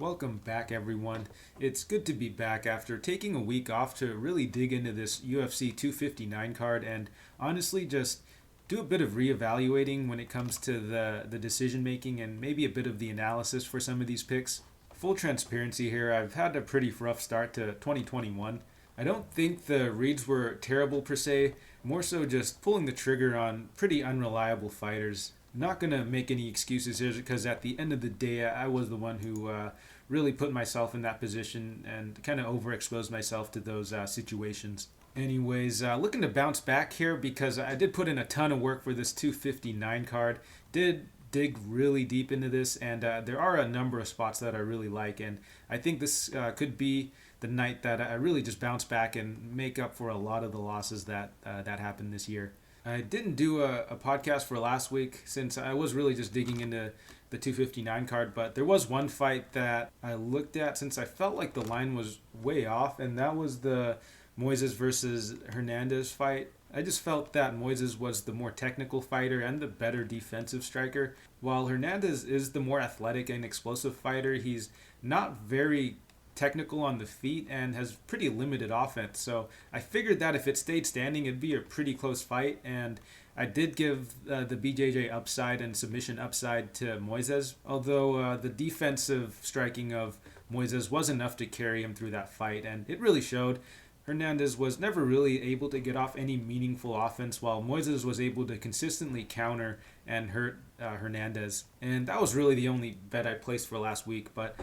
Welcome back, everyone. It's good to be back after taking a week off to really dig into this UFC 259 card and honestly just do a bit of reevaluating when it comes to the decision making and maybe a bit of the analysis for some of these picks. Full transparency here, I've had a pretty rough start to 2021. I don't think the reads were terrible per se, more so just pulling the trigger on pretty unreliable fighters. Not going to make any excuses here because at the end of the day, I was the one who really put myself in that position and kind of overexposed myself to those situations. Anyways, looking to bounce back here because I did put in a ton of work for this 259 card. Did dig really deep into this, and there are a number of spots that I really like, and I think this could be the night that I really just bounce back and make up for a lot of the losses that happened this year. I didn't do a podcast for last week since I was really just digging into the 259 card, but there was one fight that I looked at since I felt like the line was way off, and that was the Moises versus Hernandez fight. I just felt that Moises was the more technical fighter and the better defensive striker, while Hernandez is the more athletic and explosive fighter. He's not very technical on the feet and has pretty limited offense. So I figured that if it stayed standing, it'd be a pretty close fight. And I did give the BJJ upside and submission upside to Moises, although the defensive striking of Moises was enough to carry him through that fight. And it really showed. Hernandez was never really able to get off any meaningful offense, while Moises was able to consistently counter and hurt Hernandez. And that was really the only bet I placed for last week. But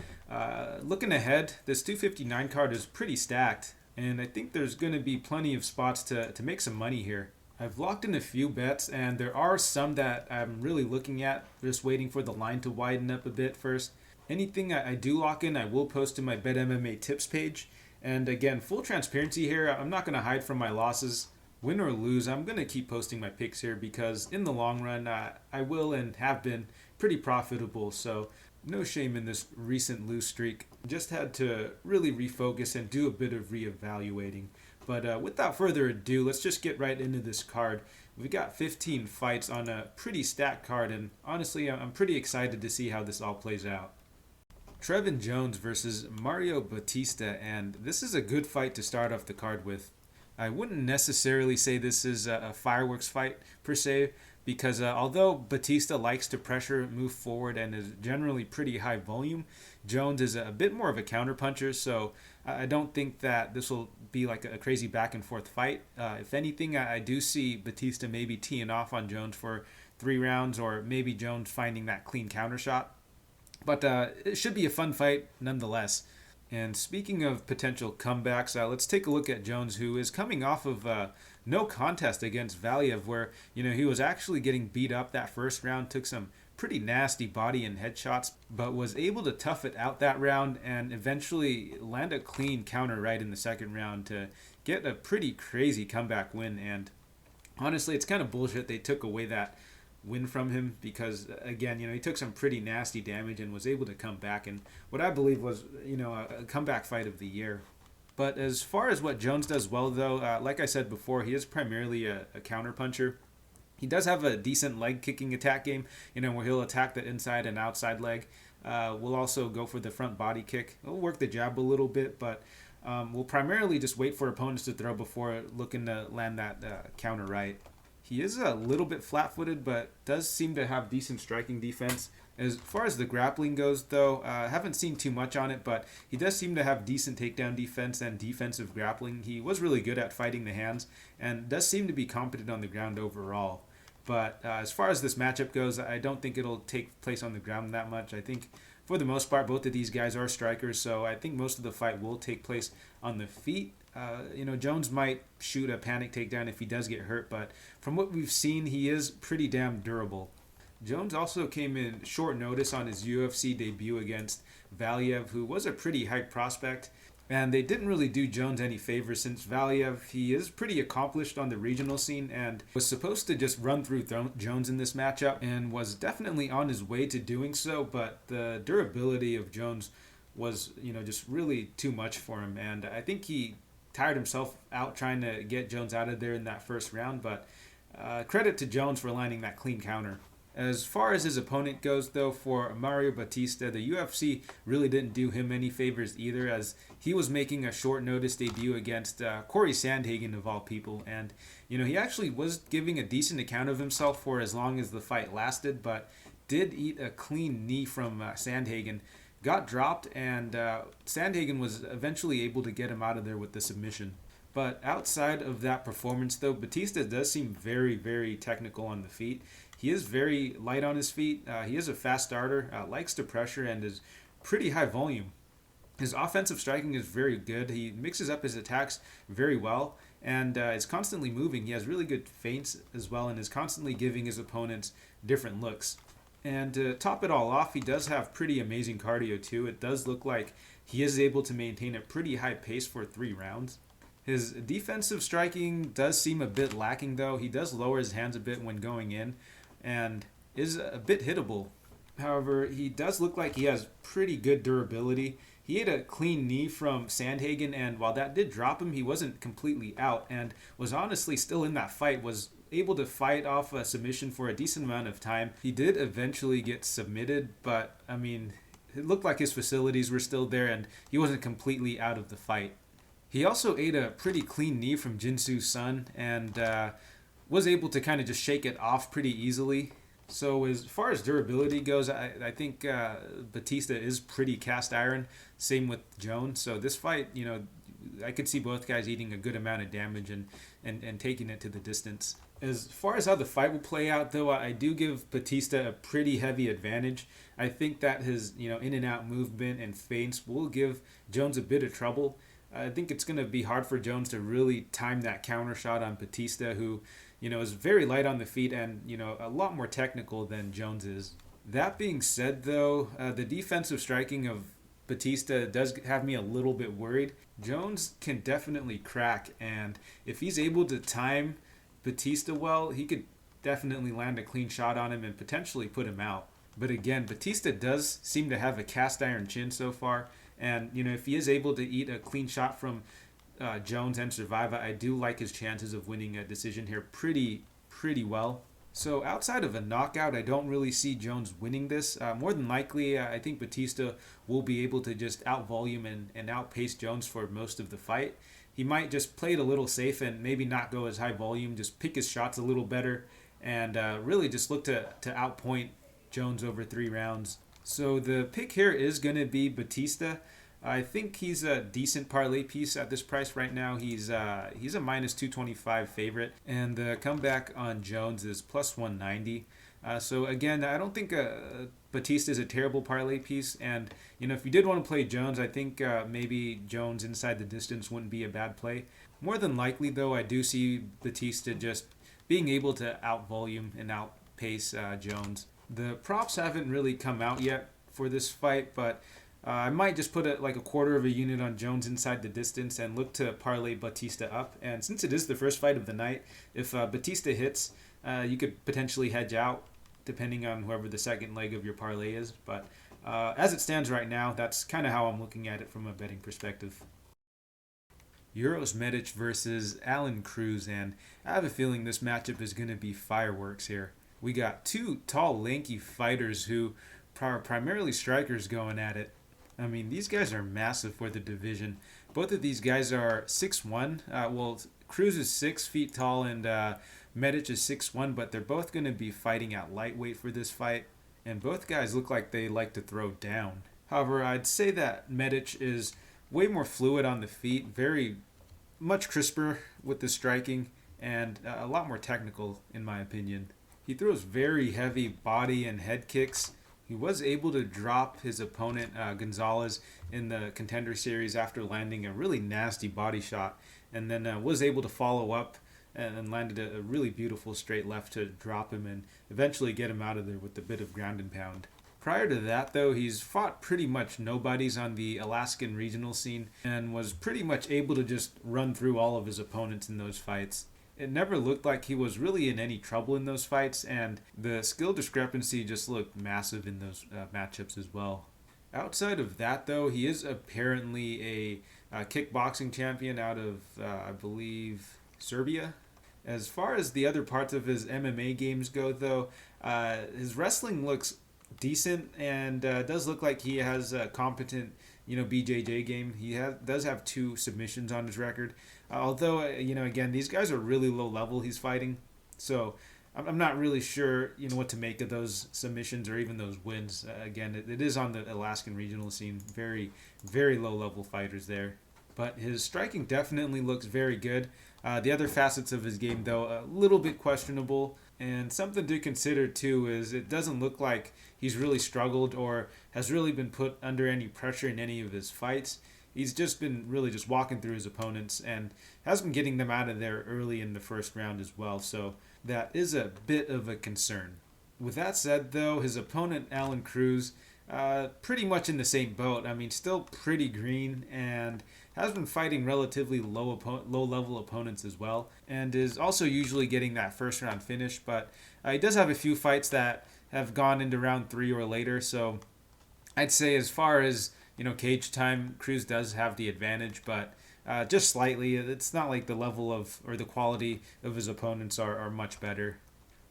looking ahead, this 259 card is pretty stacked, and I think there's going to be plenty of spots to make some money here. I've locked in a few bets, and there are some that I'm really looking at, just waiting for the line to widen up a bit first. Anything I do lock in, I will post to my Bet MMA tips page. And again, full transparency here, I'm not going to hide from my losses. Win or lose, I'm going to keep posting my picks here because in the long run, I will and have been pretty profitable. So no shame in this recent lose streak. Just had to really refocus and do a bit of reevaluating. But without further ado, let's just get right into this card. We've got 15 fights on a pretty stacked card, and honestly, I'm pretty excited to see how this all plays out. Trevin Jones versus Mario Bautista, and this is a good fight to start off the card with. I wouldn't necessarily say this is a fireworks fight per se, because although Bautista likes to pressure, move forward, and is generally pretty high volume, Jones is a bit more of a counterpuncher, so I don't think that this will be like a crazy back and forth fight. If anything, I do see Bautista maybe teeing off on Jones for 3 rounds, or maybe Jones finding that clean counter shot. But it should be a fun fight nonetheless. And speaking of potential comebacks, let's take a look at Jones, who is coming off of no contest against Valiev, where he was actually getting beat up that first round, took some pretty nasty body and head shots, but was able to tough it out that round and eventually land a clean counter right in the second round to get a pretty crazy comeback win. And honestly, it's kind of bullshit they took away that win from him because again he took some pretty nasty damage and was able to come back in what I believe was a comeback fight of the year. But as far as what Jones does well, though, like I said before, he is primarily a counter puncher. He does have a decent leg kicking attack game, where he'll attack the inside and outside leg. We'll also go for the front body kick. He'll work the jab a little bit, but we'll primarily just wait for opponents to throw before looking to land that counter right. He is a little bit flat-footed, but does seem to have decent striking defense. As far as the grappling goes, though, I haven't seen too much on it, but he does seem to have decent takedown defense and defensive grappling. He was really good at fighting the hands and does seem to be competent on the ground overall. But as far as this matchup goes, I don't think it'll take place on the ground that much. I think for the most part, both of these guys are strikers, so I think most of the fight will take place on the feet. Jones might shoot a panic takedown if he does get hurt, but from what we've seen, he is pretty damn durable. Jones also came in short notice on his UFC debut against Valiev, who was a pretty hyped prospect, and they didn't really do Jones any favors since Valiev, he is pretty accomplished on the regional scene and was supposed to just run through Jones in this matchup and was definitely on his way to doing so, but the durability of Jones was, just really too much for him, and I think he tired himself out trying to get Jones out of there in that first round, but credit to Jones for landing that clean counter. As far as his opponent goes, though, for Mario Bautista, the UFC really didn't do him any favors either, as he was making a short notice debut against Corey Sandhagen, of all people. And, he actually was giving a decent account of himself for as long as the fight lasted, but did eat a clean knee from Sandhagen. Got dropped, and Sandhagen was eventually able to get him out of there with the submission. But outside of that performance, though, Bautista does seem very, very technical on the feet. He is very light on his feet. He is a fast starter, likes to pressure, and is pretty high volume. His offensive striking is very good. He mixes up his attacks very well and is constantly moving. He has really good feints as well and is constantly giving his opponents different looks. And to top it all off, he does have pretty amazing cardio too. It does look like he is able to maintain a pretty high pace for 3 rounds. His defensive striking does seem a bit lacking, though. He does lower his hands a bit when going in and is a bit hittable. However, he does look like he has pretty good durability. He had a clean knee from Sandhagen, and while that did drop him, he wasn't completely out and was honestly still in that fight, was able to fight off a submission for a decent amount of time. He did eventually get submitted, but, it looked like his facilities were still there and he wasn't completely out of the fight. He also ate a pretty clean knee from Jinsu Sun and was able to kind of just shake it off pretty easily. So as far as durability goes, I think Bautista is pretty cast iron. Same with Jones. So this fight, I could see both guys eating a good amount of damage and taking it to the distance. As far as how the fight will play out, though, I do give Bautista a pretty heavy advantage. I think that his in and out movement and feints will give Jones a bit of trouble. I think it's going to be hard for Jones to really time that counter shot on Bautista, who, is very light on the feet and, a lot more technical than Jones is. That being said, though, the defensive striking of Bautista does have me a little bit worried. Jones can definitely crack, and if he's able to time Bautista well, he could definitely land a clean shot on him and potentially put him out. But again, Bautista does seem to have a cast iron chin so far. And, if he is able to eat a clean shot from Jones and survive, I do like his chances of winning a decision here pretty well. So outside of a knockout, I don't really see Jones winning this. More than likely, I think Bautista will be able to just out-volume and outpace Jones for most of the fight. He might just play it a little safe and maybe not go as high volume, just pick his shots a little better, and really just look to outpoint Jones over 3 rounds. So the pick here is going to be Bautista. I think he's a decent parlay piece at this price right now. He's a minus 225 favorite, and the comeback on Jones is plus 190. So again, I don't think Bautista is a terrible parlay piece, and if you did want to play Jones, I think maybe Jones inside the distance wouldn't be a bad play. More than likely, though, I do see Bautista just being able to out-volume and outpace Jones. The props haven't really come out yet for this fight, but I might just put a quarter of a unit on Jones inside the distance and look to parlay Bautista up. And since it is the first fight of the night, if Bautista hits, you could potentially hedge out depending on whoever the second leg of your parlay is. But as it stands right now, that's kind of how I'm looking at it from a betting perspective. Uros Medic versus Aalon Cruz, and I have a feeling this matchup is going to be fireworks here. We got 2 tall, lanky fighters who are primarily strikers going at it. These guys are massive for the division. Both of these guys are 6'1". Cruz is 6 feet tall and Medic is 6'1", but they're both going to be fighting at lightweight for this fight. And both guys look like they like to throw down. However, I'd say that Medic is way more fluid on the feet, very much crisper with the striking, and a lot more technical in my opinion. He throws very heavy body and head kicks. He was able to drop his opponent, Gonzalez, in the Contender Series after landing a really nasty body shot, and then was able to follow up and landed a really beautiful straight left to drop him and eventually get him out of there with a bit of ground and pound. Prior to that, though, he's fought pretty much nobodies on the Alaskan regional scene and was pretty much able to just run through all of his opponents in those fights. It never looked like he was really in any trouble in those fights, and the skill discrepancy just looked massive in those matchups as well. Outside of that, though, he is apparently a kickboxing champion out of, I believe, Serbia. As far as the other parts of his MMA games go, though, his wrestling looks decent and does look like he has a competent, BJJ game. Does have 2 submissions on his record. Although, again, these guys are really low level he's fighting. So I'm not really sure, what to make of those submissions or even those wins. Again, it is on the Alaskan regional scene. Very, very low level fighters there. But his striking definitely looks very good. The other facets of his game, though, a little bit questionable. And something to consider, too, is it doesn't look like he's really struggled or has really been put under any pressure in any of his fights. He's just been really just walking through his opponents and has been getting them out of there early in the first round as well. So that is a bit of a concern. With that said, though, his opponent, Aalon Cruz, pretty much in the same boat. I mean, still pretty green and has been fighting relatively low-level opponents as well, and is also usually getting that first-round finish. But he does have a few fights that have gone into round 3 or later, so I'd say as far as cage time, Cruz does have the advantage, but just slightly. It's not like the level of or the quality of his opponents are much better.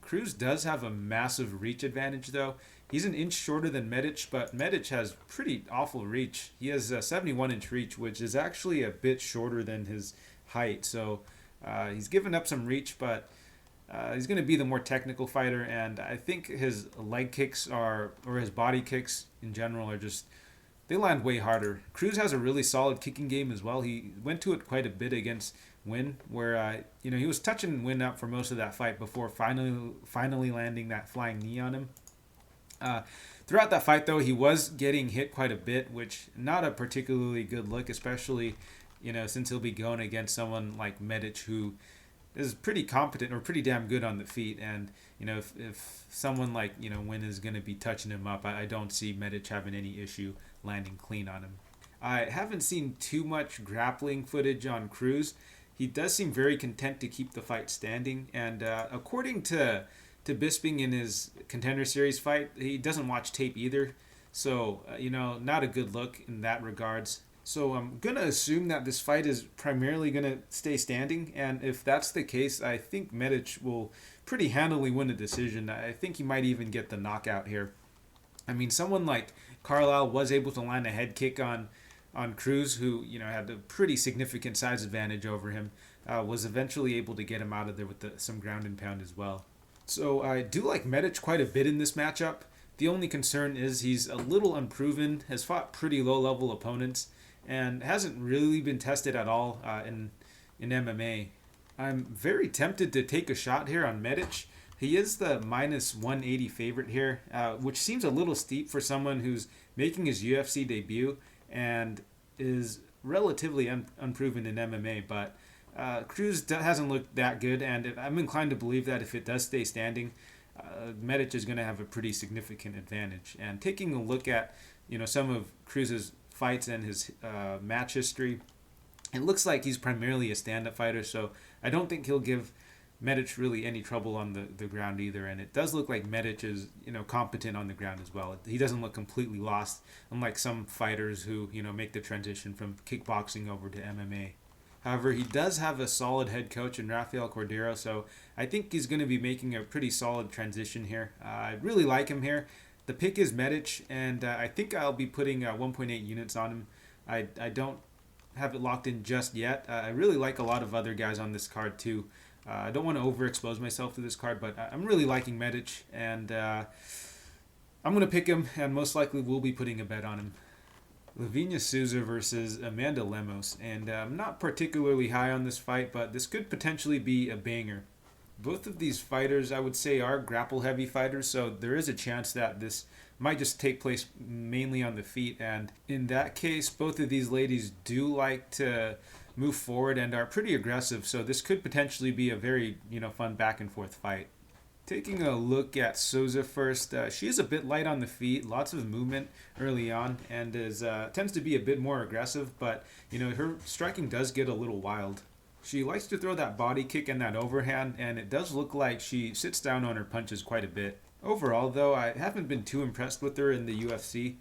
Cruz does have a massive reach advantage, though. He's an inch shorter than Medic, but Medic has pretty awful reach. He has a 71-inch reach, which is actually a bit shorter than his height. So he's given up some reach, but he's going to be the more technical fighter. And I think his leg kicks or his body kicks in general are just, they land way harder. Cruz has a really solid kicking game as well. He went to it quite a bit against Win, where he was touching Win up for most of that fight before finally landing that flying knee on him. Throughout that fight, though, he was getting hit quite a bit, which not a particularly good look, especially since he'll be going against someone like Medic, who is pretty competent or pretty damn good on the feet. And if someone like Win is going to be touching him up, I don't see Medic having any issue landing clean on him. I haven't seen too much grappling footage on Cruz. He does seem very content to keep the fight standing, and according to Bisping in his Contender Series fight, he doesn't watch tape either, so not a good look in that regards. So I'm gonna assume that this fight is primarily gonna stay standing, and if that's the case, I think Medic will pretty handily win a decision. I think he might even get the knockout here. I mean, someone like Carlisle was able to land a head kick on Cruz, who had a pretty significant size advantage over him, was eventually able to get him out of there with some ground and pound as well. So I do like Medic quite a bit in this matchup. The only concern is he's a little unproven, has fought pretty low-level opponents, and hasn't really been tested at all in MMA. I'm very tempted to take a shot here on Medic. He is the minus 180 favorite here, which seems a little steep for someone who's making his UFC debut and is relatively unproven in MMA, but Cruz hasn't looked that good, and I'm inclined to believe that if it does stay standing, Medic is going to have a pretty significant advantage. And taking a look at some of Cruz's fights and his match history, it looks like he's primarily a stand-up fighter, so I don't think he'll give Medic really any trouble on the ground either. And it does look like Medic is competent on the ground as well. He doesn't look completely lost, unlike some fighters who make the transition from kickboxing over to MMA. However, he does have a solid head coach in Rafael Cordero, so I think he's going to be making a pretty solid transition here. I really like him here. The pick is Medic, and I think I'll be putting 1.8 units on him. I don't have it locked in just yet. I really like a lot of other guys on this card too. I don't want to overexpose myself to this card, but I'm really liking Medic, and I'm going to pick him, and most likely will be putting a bet on him. Livinha Souza versus Amanda Lemos, and I'm not particularly high on this fight, but this could potentially be a banger. Both of these fighters, I would say, are grapple-heavy fighters, so there is a chance that this might just take place mainly on the feet, and in that case, both of these ladies do like to move forward and are pretty aggressive, so this could potentially be a very fun back-and-forth fight. Taking a look at Souza first, she is a bit light on the feet, lots of movement early on, and tends to be a bit more aggressive, but her striking does get a little wild. She likes to throw that body kick and that overhand, and it does look like she sits down on her punches quite a bit. Overall, though, I haven't been too impressed with her in the UFC.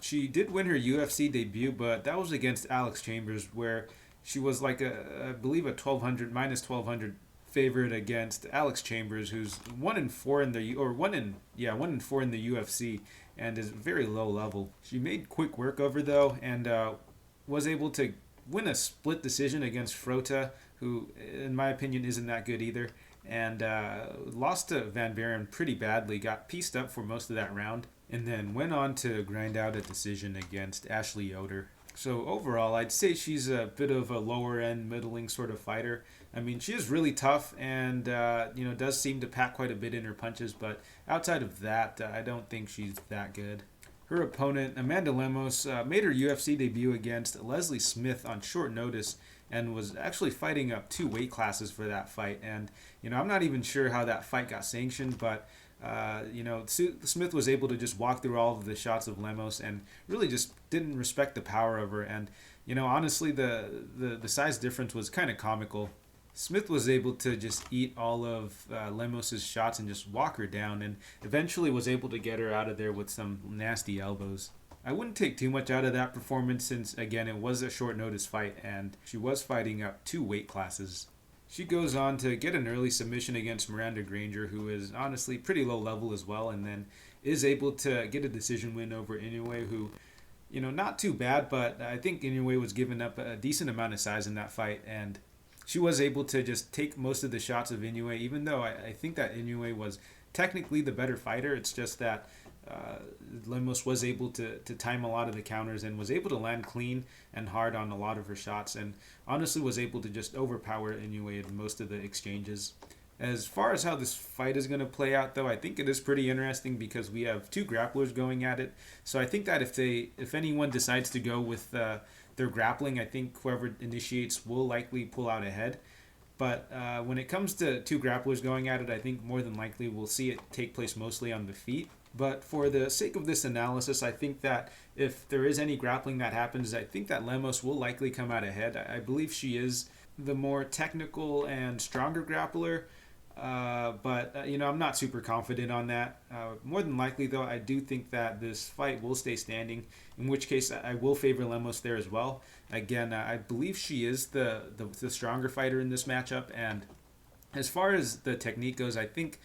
She did win her UFC debut, but that was against Alex Chambers, where she was like I believe a minus 1200 favorite against Alex Chambers, who's 1-4 in the 1-4 in the UFC and is very low level. She made quick work of her though, and was able to win a split decision against Frota, who in my opinion isn't that good either, and lost to Van Buren pretty badly, got pieced up for most of that round, and then went on to grind out a decision against Ashley Yoder. So overall, I'd say she's a bit of a lower end, middling sort of fighter. I mean, she is really tough and, does seem to pack quite a bit in her punches, but outside of that, I don't think she's that good. Her opponent, Amanda Lemos, made her UFC debut against Leslie Smith on short notice and was actually fighting up 2 weight classes for that fight. And, I'm not even sure how that fight got sanctioned, but Smith was able to just walk through all of the shots of Lemos and really just didn't respect the power of her. And, honestly, the size difference was kind of comical. Smith was able to just eat all of Lemos's shots and just walk her down, and eventually was able to get her out of there with some nasty elbows. I wouldn't take too much out of that performance since, again, it was a short notice fight and she was fighting up 2 weight classes. She goes on to get an early submission against Miranda Granger, who is honestly pretty low level as well, and then is able to get a decision win over Inoue, who, not too bad, but I think Inoue was giving up a decent amount of size in that fight, and she was able to just take most of the shots of Inoue, even though I think that Inoue was technically the better fighter. It's just that Lemos was able to time a lot of the counters and was able to land clean and hard on a lot of her shots, and honestly was able to just overpower Inoue in most of the exchanges. As far as how this fight is going to play out, though, I think it is pretty interesting because we have 2 grapplers going at it. So I think that if anyone decides to go with their grappling, I think whoever initiates will likely pull out ahead. But when it comes to 2 grapplers going at it, I think more than likely we'll see it take place mostly on the feet. But for the sake of this analysis, I think that if there is any grappling that happens, I think that Lemos will likely come out ahead. I believe she is the more technical and stronger grappler. But I'm not super confident on that. More than likely, though, I do think that this fight will stay standing, in which case I will favor Lemos there as well. Again, I believe she is the stronger fighter in this matchup, and as far as the technique goes, I think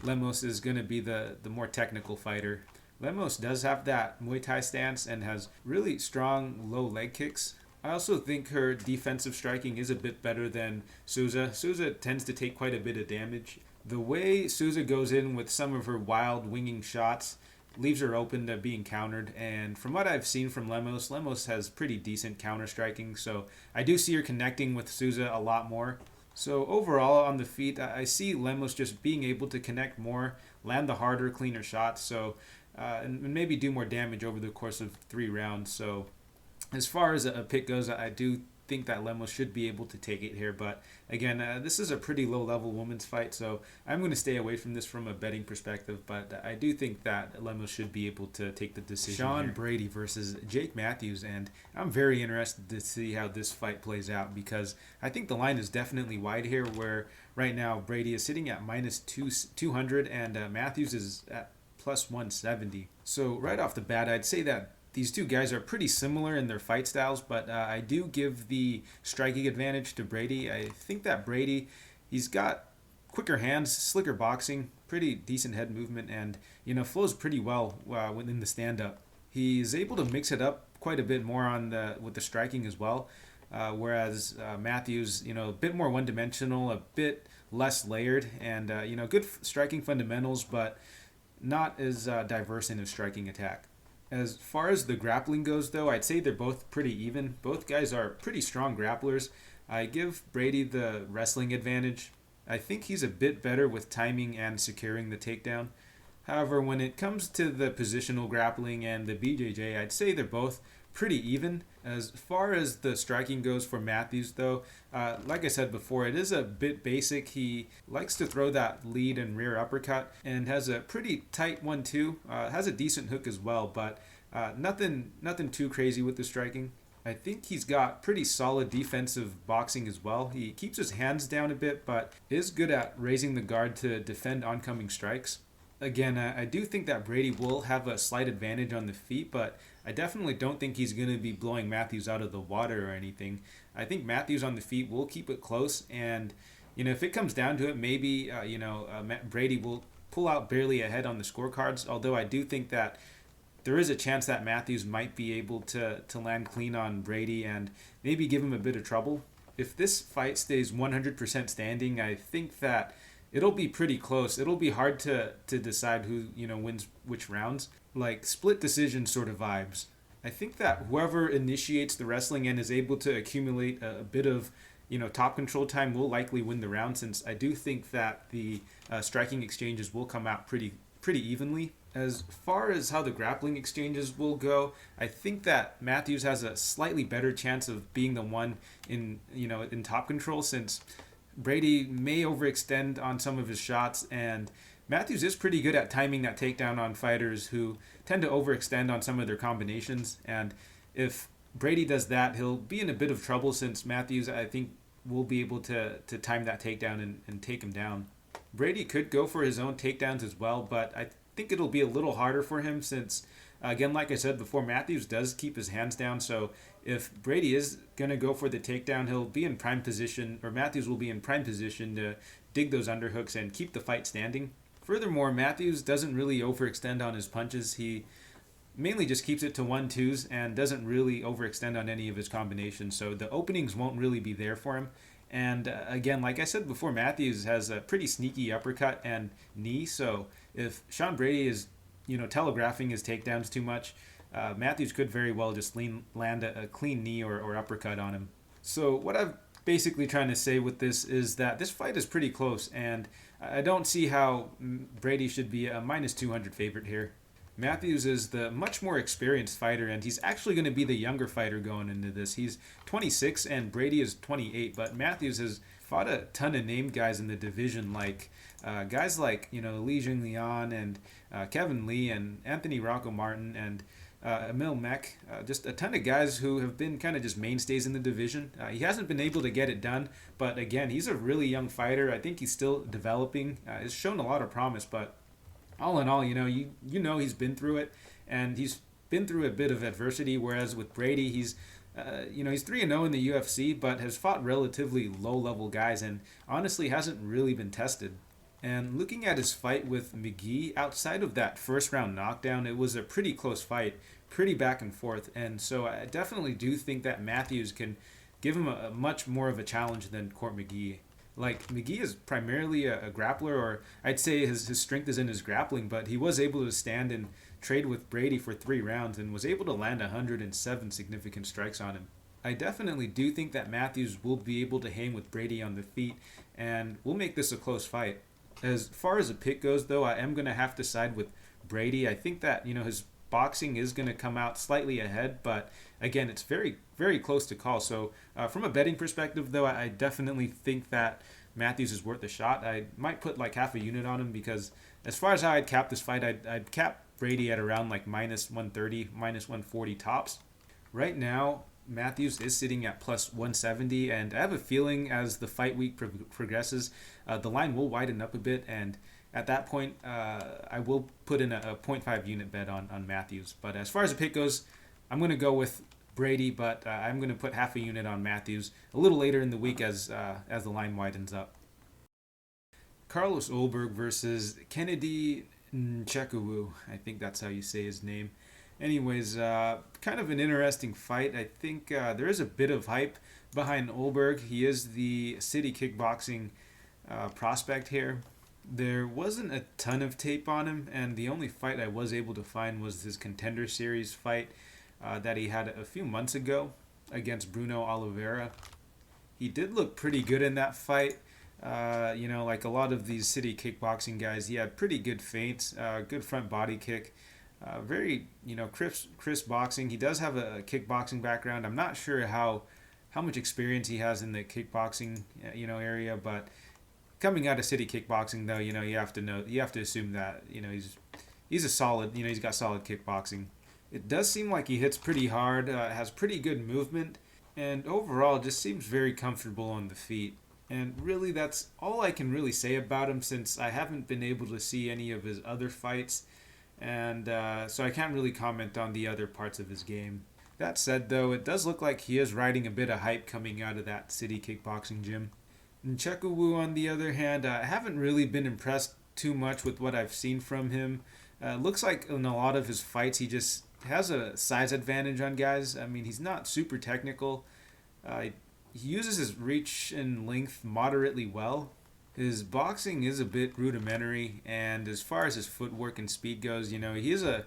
Lemos is going to be the more technical fighter. Lemos does have that Muay Thai stance and has really strong low leg kicks. I also think her defensive striking is a bit better than Souza. Souza tends to take quite a bit of damage. The way Souza goes in with some of her wild winging shots leaves her open to being countered, and from what I've seen from Lemos has pretty decent counter striking, so I do see her connecting with Souza a lot more. So overall on the feet, I see Lemos just being able to connect more, land the harder, cleaner shots, so and maybe do more damage over the course of 3 rounds. So as far as a pick goes, I do think that Lemos should be able to take it here. But again, this is a pretty low-level women's fight, so I'm going to stay away from this from a betting perspective. But I do think that Lemos should be able to take the decision. Sean here. Brady versus Jake Matthews, and I'm very interested to see how this fight plays out because I think the line is definitely wide here, where right now Brady is sitting at minus 200 and Matthews is at plus 170. So right off the bat, I'd say that these 2 guys are pretty similar in their fight styles, but I do give the striking advantage to Brady. I think that Brady, he's got quicker hands, slicker boxing, pretty decent head movement, and flows pretty well within the stand-up. He's able to mix it up quite a bit more with the striking as well, whereas Matthews, a bit more one-dimensional, a bit less layered, and good striking fundamentals, but not as diverse in his striking attack. As far as the grappling goes, though, I'd say they're both pretty even. Both guys are pretty strong grapplers. I give Brady the wrestling advantage. I think he's a bit better with timing and securing the takedown. However, when it comes to the positional grappling and the BJJ, I'd say they're both pretty even. As far as the striking goes for Matthews, though, like I said before, it is a bit basic. He likes to throw that lead and rear uppercut and has a pretty tight 1-2. Has a decent hook as well, but nothing too crazy with the striking. I think he's got pretty solid defensive boxing as well. He keeps his hands down a bit, but is good at raising the guard to defend oncoming strikes. Again, I do think that Brady will have a slight advantage on the feet, but I definitely don't think he's going to be blowing Matthews out of the water or anything. I think Matthews on the feet will keep it close, and if it comes down to it, maybe Brady will pull out barely ahead on the scorecards. Although I do think that there is a chance that Matthews might be able to land clean on Brady and maybe give him a bit of trouble. If this fight stays 100% standing, I think that it'll be pretty close. It'll be hard to decide who wins which rounds. Like split decision sort of vibes. I think that whoever initiates the wrestling and is able to accumulate a bit of top control time will likely win the round, since I do think that the striking exchanges will come out pretty evenly. As far as how the grappling exchanges will go, I think that Matthews has a slightly better chance of being the one in top control, since Brady may overextend on some of his shots, and Matthews is pretty good at timing that takedown on fighters who tend to overextend on some of their combinations. And if Brady does that, he'll be in a bit of trouble, since Matthews, I think, will be able to time that takedown and take him down. Brady could go for his own takedowns as well, but I think it'll be a little harder for him since, again, like I said before, Matthews does keep his hands down. So if Brady is going to go for the takedown, he'll be in prime position, or Matthews will be in prime position to dig those underhooks and keep the fight standing. Furthermore, Matthews doesn't really overextend on his punches. He mainly just keeps it to 1-2s and doesn't really overextend on any of his combinations. So the openings won't really be there for him. And again, like I said before, Matthews has a pretty sneaky uppercut and knee. So if Sean Brady is, telegraphing his takedowns too much, Matthews could very well just land a clean knee or uppercut on him. So what I'm basically trying to say with this is that this fight is pretty close, and I don't see how Brady should be a -200 favorite here. Matthews is the much more experienced fighter, and he's actually going to be the younger fighter going into this. He's 26 and Brady is 28, but Matthews has fought a ton of named guys in the division, like guys like Li Jingliang and Kevin Lee and Anthony Rocco Martin and Emil Mech, just a ton of guys who have been kind of just mainstays in the division. He hasn't been able to get it done, but again, he's a really young fighter. I think he's still developing. He's shown a lot of promise, but all in all, he's been through it, and he's been through a bit of adversity. Whereas with Brady, he's 3-0 in the UFC, but has fought relatively low-level guys, and honestly hasn't really been tested. And looking at his fight with McGee, outside of that first-round knockdown, it was a pretty close fight, pretty back and forth. And so I definitely do think that Matthews can give him a much more of a challenge than Court McGee. Like, McGee is primarily a grappler, or I'd say his strength is in his grappling, but he was able to stand and trade with Brady for 3 rounds and was able to land 107 significant strikes on him. I definitely do think that Matthews will be able to hang with Brady on the feet, and will make this a close fight. As far as a pick goes, though, I am going to have to side with Brady. I think that, his boxing is going to come out slightly ahead, but again, it's very, very close to call. So from a betting perspective, though, I definitely think that Matthews is worth a shot. I might put like half a unit on him, because as far as how I'd cap this fight, I'd cap Brady at around like -130, -140 tops. Right now, Matthews is sitting at +170, and I have a feeling as the fight week progresses, the line will widen up a bit, and at that point, I will put in a 0.5 unit bet on Matthews. But as far as the pick goes, I'm going to go with Brady, but I'm going to put half a unit on Matthews a little later in the week as the line widens up. Carlos Ulberg versus Kennedy Nzechukwu. I think that's how you say his name. Anyways, kind of an interesting fight. I think there is a bit of hype behind Ulberg. He is the city kickboxing prospect here. There wasn't a ton of tape on him, and the only fight I was able to find was his Contender Series fight that he had a few months ago against Bruno Oliveira. He did look pretty good in that fight. Like a lot of these city kickboxing guys, he had pretty good feints, good front body kick, very, crisp boxing. He does have a kickboxing background. I'm not sure how much experience he has in the kickboxing, area, but coming out of city kickboxing, though, you have to assume that, he's a solid, he's got solid kickboxing. It does seem like he hits pretty hard, has pretty good movement, and overall just seems very comfortable on the feet. And really, that's all I can really say about him, since I haven't been able to see any of his other fights, and so I can't really comment on the other parts of his game. That said, though, it does look like he is riding a bit of hype coming out of that city kickboxing gym. Nzechukwu, on the other hand, I haven't really been impressed too much with what I've seen from him. Looks like in a lot of his fights, he just has a size advantage on guys. I mean, he's not super technical. He uses his reach and length moderately well. His boxing is a bit rudimentary, and as far as his footwork and speed goes, he is a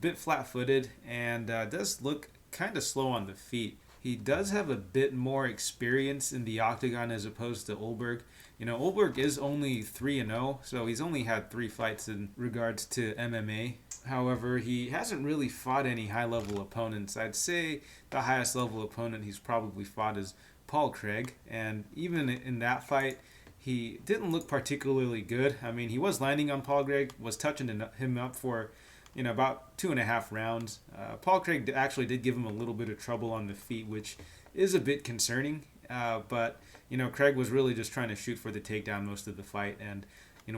bit flat footed and does look kind of slow on the feet. He does have a bit more experience in the octagon as opposed to Ulberg. Ulberg is only 3-0, so he's only had 3 fights in regards to MMA. However, he hasn't really fought any high level opponents. I'd say the highest level opponent he's probably fought is Paul Craig, and even in that fight, he didn't look particularly good. I mean, he was landing on Paul Craig, was touching him up for about 2.5 rounds. Paul Craig actually did give him a little bit of trouble on the feet, which is a bit concerning. But Craig was really just trying to shoot for the takedown most of the fight, and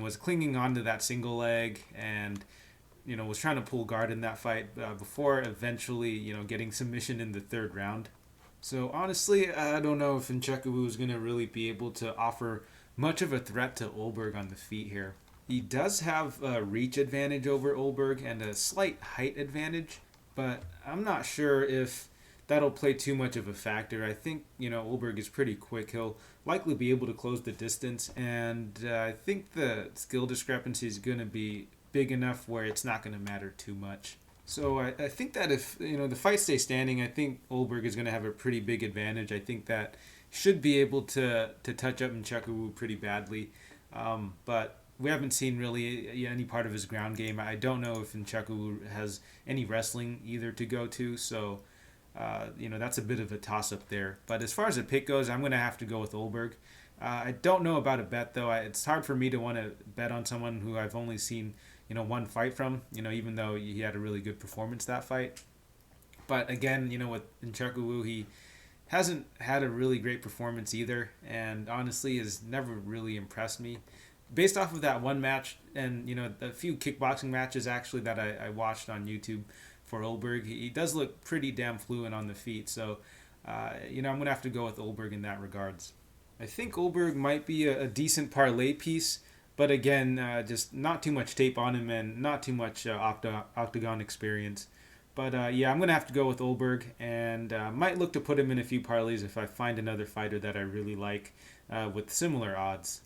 was clinging on to that single leg, and was trying to pull guard in that fight before eventually getting submission in the 3rd round. So honestly, I don't know if Nzechukwu is going to really be able to offer much of a threat to Ulberg on the feet here. He does have a reach advantage over Ulberg and a slight height advantage, but I'm not sure if that'll play too much of a factor. I think, Ulberg is pretty quick. He'll likely be able to close the distance, and I think the skill discrepancy is going to be big enough where it's not going to matter too much. So I think that if, the fight stays standing, I think Ulberg is going to have a pretty big advantage. I think that should be able to touch up Nzechukwu pretty badly. But we haven't seen really any part of his ground game. I don't know if Nzechukwu has any wrestling either to go to, so that's a bit of a toss-up there. But as far as the pick goes, I'm going to have to go with Ulberg. I don't know about a bet, though. It's hard for me to want to bet on someone who I've only seen, one fight from, even though he had a really good performance that fight. But again, with Nzechukwu, he hasn't had a really great performance either, and honestly has never really impressed me. Based off of that one match and, a few kickboxing matches actually that I watched on YouTube for Ulberg, he does look pretty damn fluent on the feet. So, I'm going to have to go with Ulberg in that regards. I think Ulberg might be a decent parlay piece, but again, just not too much tape on him and not too much octagon experience. But I'm going to have to go with Ulberg, and might look to put him in a few parlays if I find another fighter that I really like with similar odds.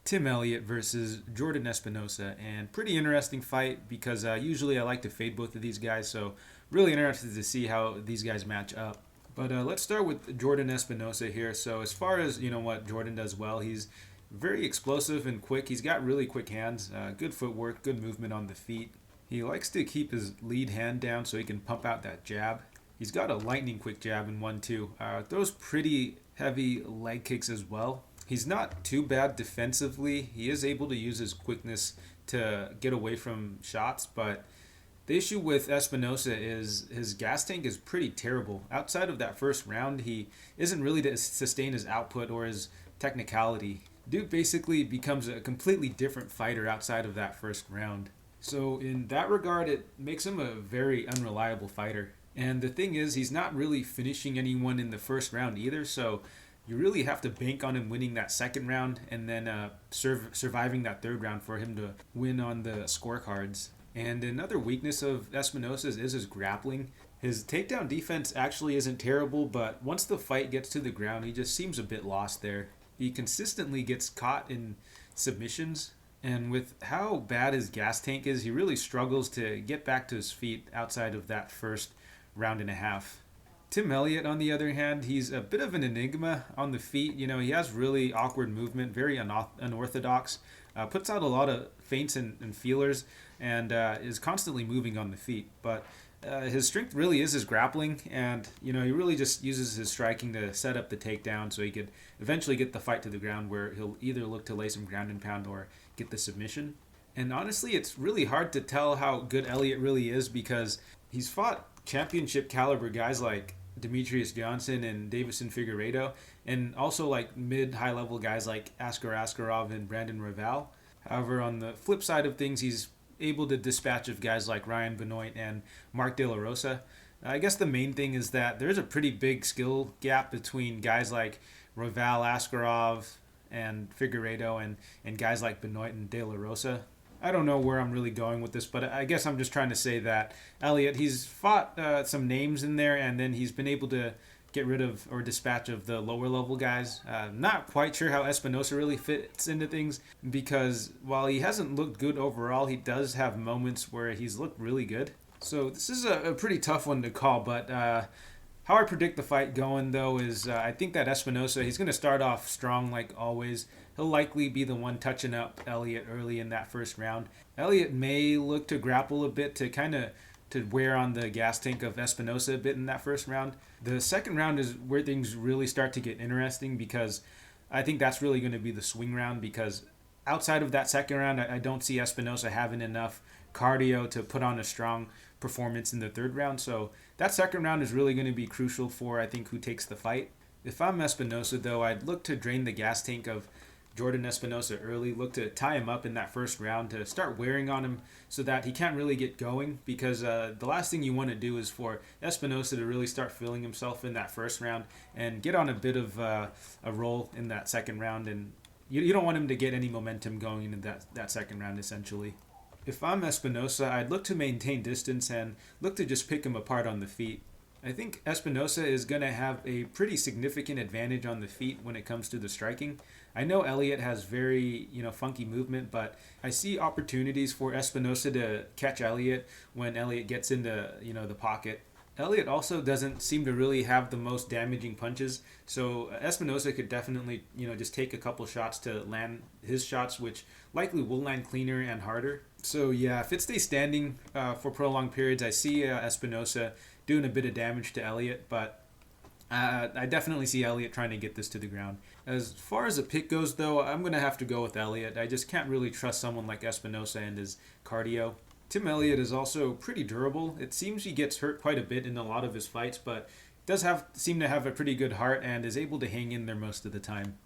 Tim Elliott versus Jordan Espinosa, and pretty interesting fight because usually I like to fade both of these guys, so really interested to see how these guys match up. But let's start with Jordan Espinosa here. So as far as what Jordan does well, he's very explosive and quick. He's got really quick hands, good footwork, good movement on the feet. He likes to keep his lead hand down so he can pump out that jab. He's got a lightning quick jab in 1-2. Throws pretty heavy leg kicks as well. He's not too bad defensively. He is able to use his quickness to get away from shots, but the issue with Espinosa is his gas tank is pretty terrible. Outside of that 1st round, he isn't really to sustain his output or his technicality. Dude basically becomes a completely different fighter outside of that 1st round. So in that regard, it makes him a very unreliable fighter. And the thing is, he's not really finishing anyone in the 1st round either, so you really have to bank on him winning that 2nd round and then surviving that 3rd round for him to win on the scorecards. And another weakness of Espinosa's is his grappling. His takedown defense actually isn't terrible, but once the fight gets to the ground, he just seems a bit lost there. He consistently gets caught in submissions, and with how bad his gas tank is, he really struggles to get back to his feet outside of that 1st round and a half. Tim Elliott, on the other hand, he's a bit of an enigma on the feet. He has really awkward movement, very unorthodox, puts out a lot of feints and feelers, and is constantly moving on the feet. But his strength really is his grappling, and he really just uses his striking to set up the takedown so he could eventually get the fight to the ground where he'll either look to lay some ground and pound or get the submission. And honestly, it's really hard to tell how good Elliott really is because he's fought championship caliber guys like Demetrius Johnson and Davison Figueiredo, and also like mid-high level guys like Askarov and Brandon Royval. However, on the flip side of things, he's able to dispatch of guys like Ryan Benoit and Mark De La Rosa. I guess the main thing is that there's a pretty big skill gap between guys like Roval, Askarov, and Figueiredo, and guys like Benoit and De La Rosa. I don't know where I'm really going with this, but I guess I'm just trying to say that Elliot, he's fought some names in there, and then he's been able to get rid of or dispatch of the lower level guys. Not quite sure how Espinosa really fits into things, because while he hasn't looked good overall, he does have moments where he's looked really good. So this is a pretty tough one to call, but how I predict the fight going, though, is I think that Espinosa, he's going to start off strong like always. He'll likely be the one touching up Elliot early in that first round. Elliot may look to grapple a bit to kind of to wear on the gas tank of Espinosa a bit in that first round. The second round is where things really start to get interesting, because I think that's really going to be the swing round, because outside of that second round, I don't see Espinosa having enough cardio to put on a strong performance in the third round. So that second round is really going to be crucial for, I think, who takes the fight. If I'm Espinosa, though, I'd look to drain the gas tank of Jordan Espinosa early, look to tie him up in that first round to start wearing on him so that he can't really get going, because the last thing you want to do is for Espinosa to really start feeling himself in that first round and get on a bit of a roll in that second round, and you don't want him to get any momentum going into that second round, essentially. If I'm Espinosa, I'd look to maintain distance and look to just pick him apart on the feet. I think Espinosa is going to have a pretty significant advantage on the feet when it comes to the striking. I know Elliot has very, funky movement, but I see opportunities for Espinosa to catch Elliot when Elliot gets into, the pocket. Elliot also doesn't seem to really have the most damaging punches, so Espinosa could definitely, just take a couple shots to land his shots, which likely will land cleaner and harder. So yeah, if it stays standing for prolonged periods, I see Espinosa doing a bit of damage to Elliot, but I definitely see Elliot trying to get this to the ground. As far as the pick goes, though, I'm going to have to go with Elliot. I just can't really trust someone like Espinosa and his cardio. Tim Elliott is also pretty durable. It seems he gets hurt quite a bit in a lot of his fights, but does seem to have a pretty good heart and is able to hang in there most of the time.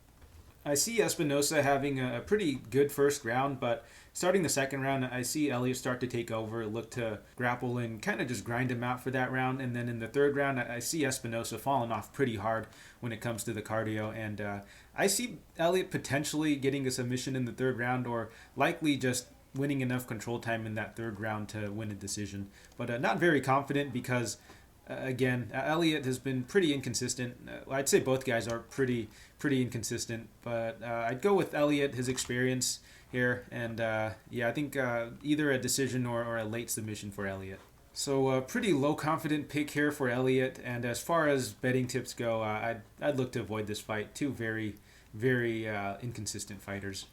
I see Espinosa having a pretty good first round, but starting the second round, I see Elliot start to take over, look to grapple and kind of just grind him out for that round. And then in the third round, I see Espinosa falling off pretty hard when it comes to the cardio. And I see Elliot potentially getting a submission in the third round, or likely just winning enough control time in that third round to win a decision. But not very confident, because again, Elliot has been pretty inconsistent. I'd say both guys are pretty inconsistent, but I'd go with Elliot, his experience here, and I think either a decision or a late submission for Elliot. So a pretty low confident pick here for Elliot, and as far as betting tips go, I'd look to avoid this fight. Two very inconsistent fighters.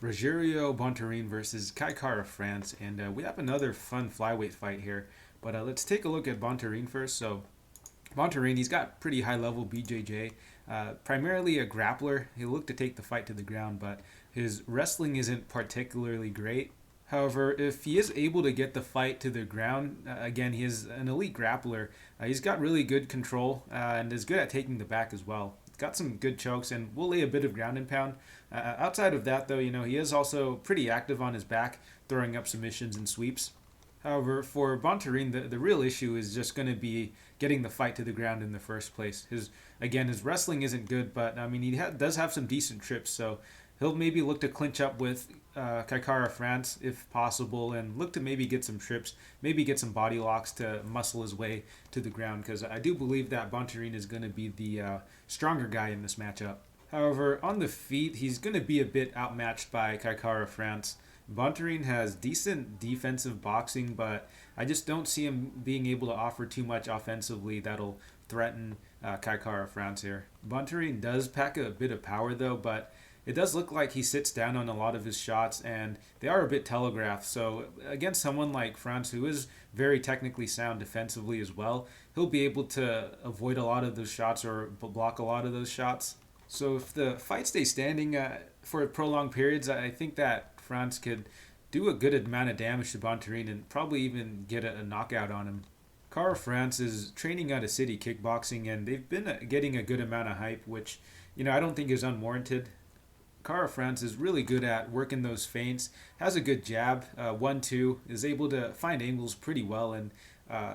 Rogerio Bontorin versus Kaikar of France, and we have another fun flyweight fight here. But let's take a look at Bontorin first. So Bontorin, he's got pretty high-level BJJ, primarily a grappler. He'll look to take the fight to the ground, but his wrestling isn't particularly great. However, if he is able to get the fight to the ground, again, he is an elite grappler. He's got really good control and is good at taking the back as well. He's got some good chokes and will lay a bit of ground and pound. Outside of that, though, he is also pretty active on his back, throwing up submissions and sweeps. However, for Bontorin, the real issue is just going to be getting the fight to the ground in the first place. His wrestling isn't good, but he does have some decent trips, so he'll maybe look to clinch up with Kaikara France if possible, and look to maybe get some trips, maybe get some body locks to muscle his way to the ground, because I do believe that Bontorin is going to be the stronger guy in this matchup. However, on the feet, he's going to be a bit outmatched by Kaikara France. Bontorin has decent defensive boxing, but I just don't see him being able to offer too much offensively that'll threaten Kaikara France here. Bontorin does pack a bit of power, though, but it does look like he sits down on a lot of his shots, and they are a bit telegraphed. So against someone like France, who is very technically sound defensively as well, he'll be able to avoid a lot of those shots or block a lot of those shots. So if the fight stays standing for prolonged periods, I think that France could do a good amount of damage to Bontorin and probably even get a knockout on him. Cara France is training out of City Kickboxing, and they've been getting a good amount of hype, which I don't think is unwarranted. Cara France is really good at working those feints, has a good jab, 1-2, is able to find angles pretty well and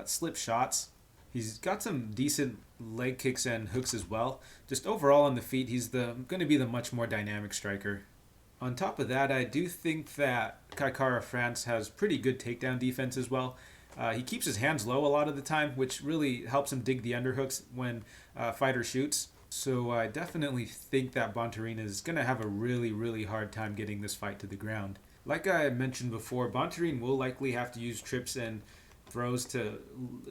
slip shots. He's got some decent leg kicks and hooks as well. Just overall on the feet, he's going to be the much more dynamic striker. On top of that, I do think that Kai Kara-France has pretty good takedown defense as well. He keeps his hands low a lot of the time, which really helps him dig the underhooks when fighter shoots. So I definitely think that Bontorin is going to have a really, really hard time getting this fight to the ground. Like I mentioned before, Bontorin will likely have to use trips and throws to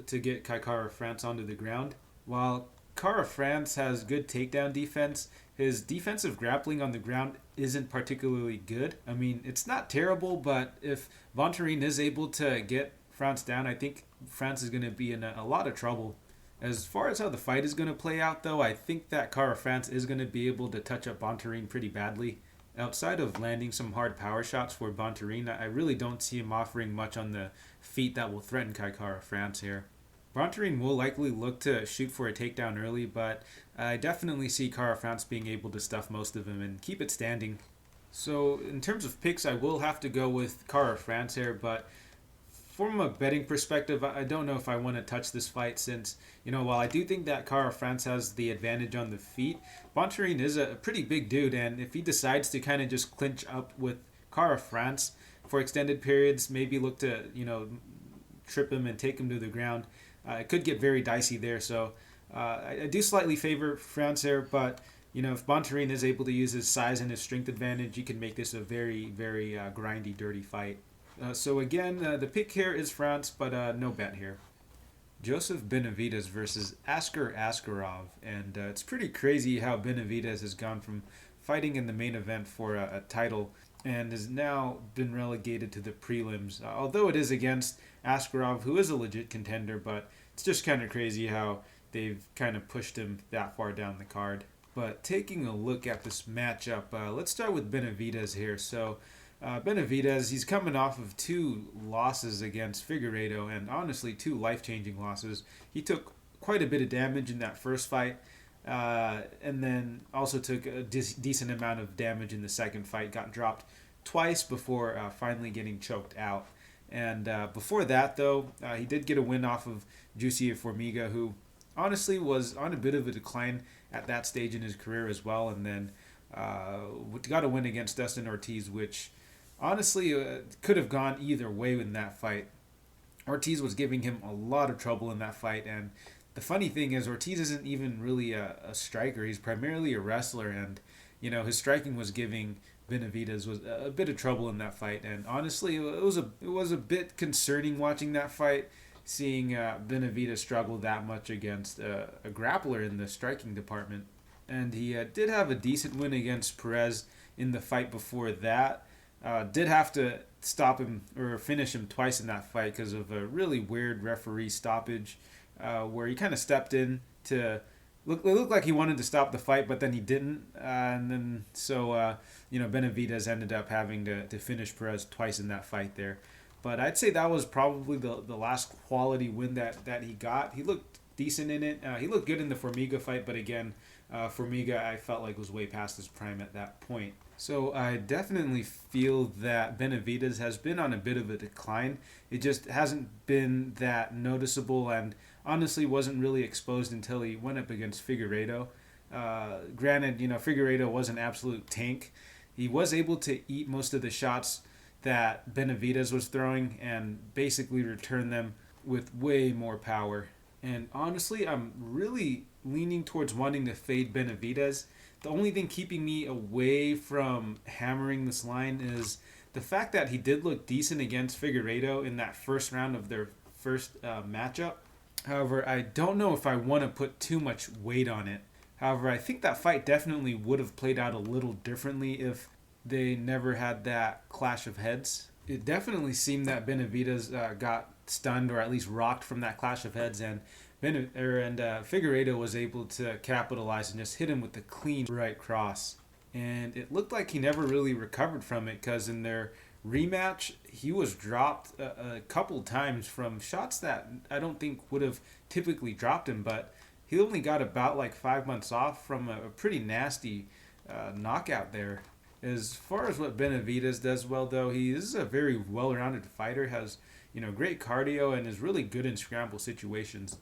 get Kai Kara-France onto the ground. While Kara-France has good takedown defense, his defensive grappling on the ground isn't particularly good. I mean, it's not terrible, but if Bontorin is able to get France down, I think France is going to be in a lot of trouble. As far as how the fight is going to play out, though, I think that Kara-France is going to be able to touch up Bontorin pretty badly. Outside of landing some hard power shots for Bontorin, I really don't see him offering much on the feet that will threaten Kai Kara-France here. Bontorin will likely look to shoot for a takedown early, but I definitely see Kara-France being able to stuff most of him and keep it standing. So in terms of picks, I will have to go with Kara-France here, but from a betting perspective, I don't know if I want to touch this fight since, while I do think that Kara-France has the advantage on the feet, Bontorin is a pretty big dude, and if he decides to kind of just clinch up with Kara-France for extended periods, maybe look to, trip him and take him to the ground, it could get very dicey there. So I do slightly favor France here, but, if Bontorin is able to use his size and his strength advantage, he can make this a very, very grindy, dirty fight. So again, the pick here is France, but no bet here. Joseph Benavidez versus Askar Askarov, and it's pretty crazy how Benavidez has gone from fighting in the main event for a title and has now been relegated to the prelims. Although it is against Askarov, who is a legit contender, but it's just kind of crazy how they've kind of pushed him that far down the card. But taking a look at this matchup, let's start with Benavidez here. So Benavidez, he's coming off of 2 losses against Figueiredo, and honestly 2 life-changing losses. He took quite a bit of damage in that first fight, and then also took a decent amount of damage in the second fight. Got dropped twice before finally getting choked out. And before that, though, he did get a win off of Jussier Formiga, who honestly was on a bit of a decline at that stage in his career as well, and then got a win against Dustin Ortiz, which honestly could have gone either way in that fight. Ortiz was giving him a lot of trouble in that fight, and the funny thing is Ortiz isn't even really a striker. He's primarily a wrestler, and his striking was giving Benavidez was a bit of trouble in that fight. And honestly, it was a bit concerning watching that fight, seeing Benavidez struggle that much against a grappler in the striking department. And he did have a decent win against Perez in the fight before that. Did have to stop him or finish him twice in that fight because of a really weird referee stoppage where he kind of stepped in to it looked like he wanted to stop the fight, but then he didn't, and then so Benavidez ended up having to finish Perez twice in that fight there. But I'd say that was probably the last quality win that he got. He looked decent in it. He looked good in the Formiga fight, but again, Formiga I felt like was way past his prime at that point. So I definitely feel that Benavidez has been on a bit of a decline. It just hasn't been that noticeable, and honestly wasn't really exposed until he went up against Figueiredo. Granted, Figueiredo was an absolute tank. He was able to eat most of the shots that Benavidez was throwing and basically return them with way more power. And honestly, I'm really leaning towards wanting to fade Benavidez. The only thing keeping me away from hammering this line is the fact that he did look decent against Figueiredo in that first round of their first matchup. However, I don't know if I want to put too much weight on it. However, I think that fight definitely would have played out a little differently if they never had that clash of heads. It definitely seemed that Benavidez got stunned or at least rocked from that clash of heads, and Figueiredo was able to capitalize and just hit him with the clean right cross. And it looked like he never really recovered from it because in their rematch, he was dropped a couple times from shots that I don't think would have typically dropped him, but he only got about like 5 months off from a pretty nasty knockout there. As far as what Benavidez does well, though, he is a very well-rounded fighter, has great cardio, and is really good in scramble situations.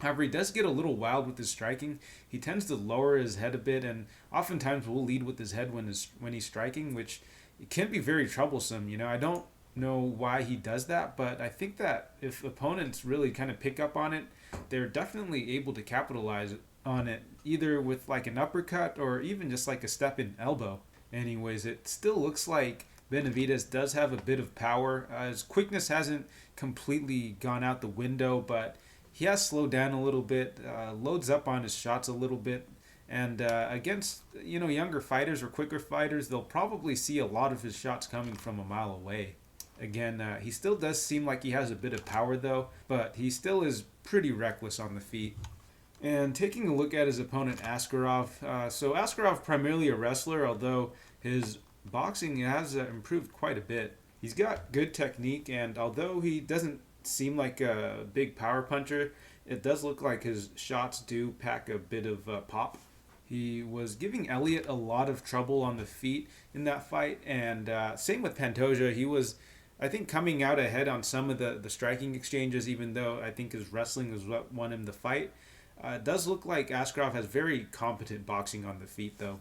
However, he does get a little wild with his striking. He tends to lower his head a bit, and oftentimes will lead with his head when he's striking, which can be very troublesome. I don't know why he does that, but I think that if opponents really kind of pick up on it, they're definitely able to capitalize on it, either with like an uppercut or even just like a step in elbow. Anyways, it still looks like Benavidez does have a bit of power. His quickness hasn't completely gone out the window, but he has slowed down a little bit, loads up on his shots a little bit, and against younger fighters or quicker fighters, they'll probably see a lot of his shots coming from a mile away. Again, he still does seem like he has a bit of power though, but he still is pretty reckless on the feet. And taking a look at his opponent Askarov, so Askarov primarily a wrestler, although his boxing has improved quite a bit. He's got good technique, and although he doesn't seem like a big power puncher, it does look like his shots do pack a bit of pop. He was giving Elliot a lot of trouble on the feet in that fight, and same with Pantoja. He was, I think, coming out ahead on some of the striking exchanges, even though I think his wrestling was what won him the fight. It does look like Askarov has very competent boxing on the feet, though.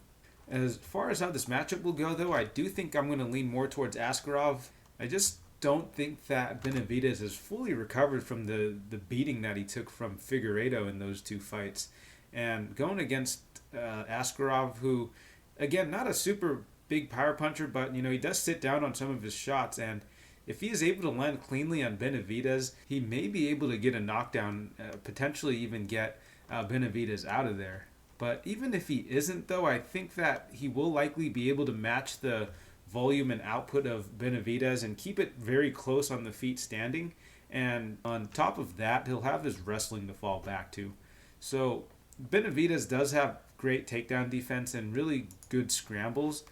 As far as how this matchup will go, though, I do think I'm going to lean more towards Askarov. I just don't think that Benavidez has fully recovered from the beating that he took from Figueiredo in those two fights. And going against Askarov, who, again, not a super big power puncher, but, he does sit down on some of his shots. And if he is able to land cleanly on Benavidez, he may be able to get a knockdown, potentially even get Benavidez out of there. But even if he isn't, though, I think that he will likely be able to match the volume and output of Benavidez and keep it very close on the feet standing. And on top of that, he'll have his wrestling to fall back to. So Benavidez does have great takedown defense and really good scrambles.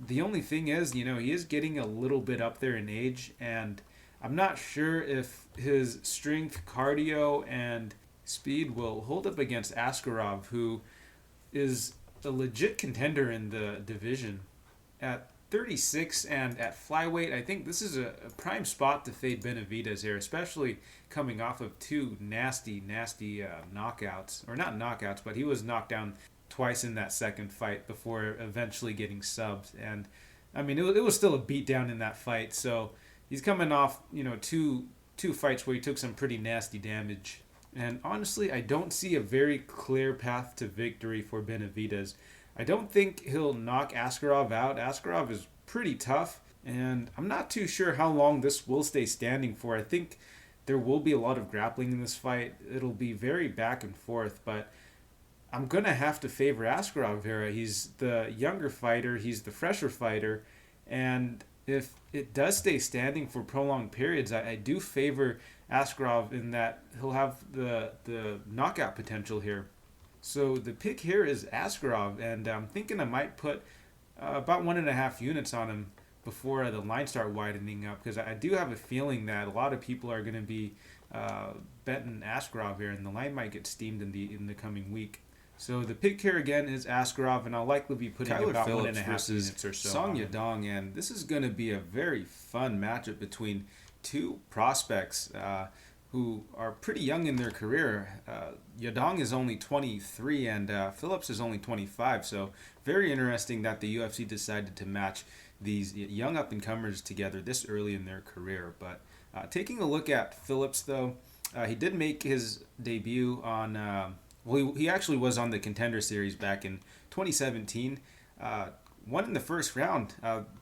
The only thing is, he is getting a little bit up there in age, and I'm not sure if his strength, cardio, and speed will hold up against Askarov, who is a legit contender in the division. At 36 and at flyweight, I think this is a prime spot to fade Benavidez here, especially coming off of two nasty knockouts. Or not knockouts, but he was knocked down twice in that second fight before eventually getting subbed. And, I mean, it was still a beatdown in that fight, so he's coming off, two fights where he took some pretty nasty damage. And honestly, I don't see a very clear path to victory for Benavidez. I don't think he'll knock Askarov out. Askarov is pretty tough, and I'm not too sure how long this will stay standing for. I think there will be a lot of grappling in this fight. It'll be very back and forth, but I'm going to have to favor Askarov here. He's the younger fighter, he's the fresher fighter, and if it does stay standing for prolonged periods, I do favor Askarov in that he'll have the knockout potential here. So the pick here is Askarov, and I'm thinking I might put about 1.5 units on him before the line start widening up, because I do have a feeling that a lot of people are going to be betting Askarov here, and the line might get steamed in the coming week. So the pick here again is Askarov, and I'll likely be putting about Phillips 1.5 units or so. Song Yadong, and this is going to be a very fun matchup between two prospects who are pretty young in their career. Yadong is only 23 and Phillips is only 25, so very interesting that the UFC decided to match these young up-and-comers together this early in their career. But taking a look at Phillips, though, he did make his debut on... he actually was on the Contender Series back in 2017. Won in the first round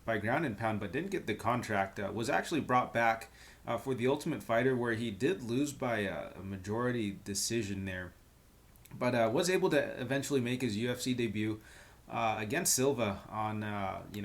by ground and pound, but didn't get the contract. Was actually brought back for the Ultimate Fighter, where he did lose by a majority decision there, but was able to eventually make his UFC debut against Silva on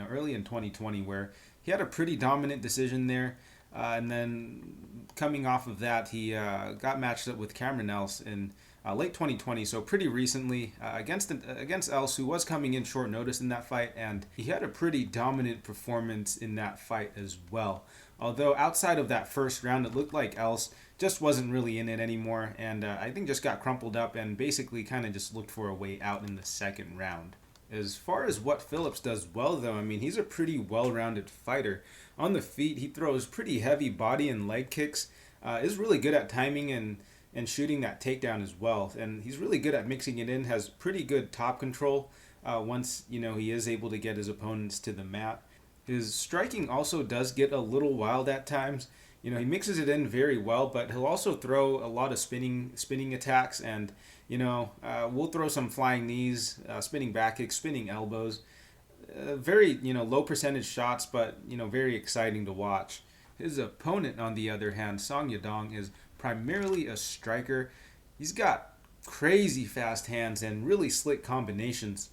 early in 2020, where he had a pretty dominant decision there, and then coming off of that, he got matched up with Cameron Else in late 2020, so pretty recently, against Else, who was coming in short notice in that fight, and he had a pretty dominant performance in that fight as well. Although outside of that first round, it looked like Else just wasn't really in it anymore, and I think just got crumpled up and basically kind of just looked for a way out in the second round. As far as what Phillips does well, though, I mean, he's a pretty well-rounded fighter. On the feet, he throws pretty heavy body and leg kicks, is really good at timing, and and shooting that takedown as well. And he's really good at mixing it in, has pretty good top control once, he is able to get his opponents to the mat. His striking also does get a little wild at times. He mixes it in very well, but he'll also throw a lot of spinning attacks, and we'll throw some flying knees, spinning back kicks, spinning elbows. Very low percentage shots, but very exciting to watch. His opponent, on the other hand, Song Yadong, is primarily a striker. He's got crazy fast hands and really slick combinations.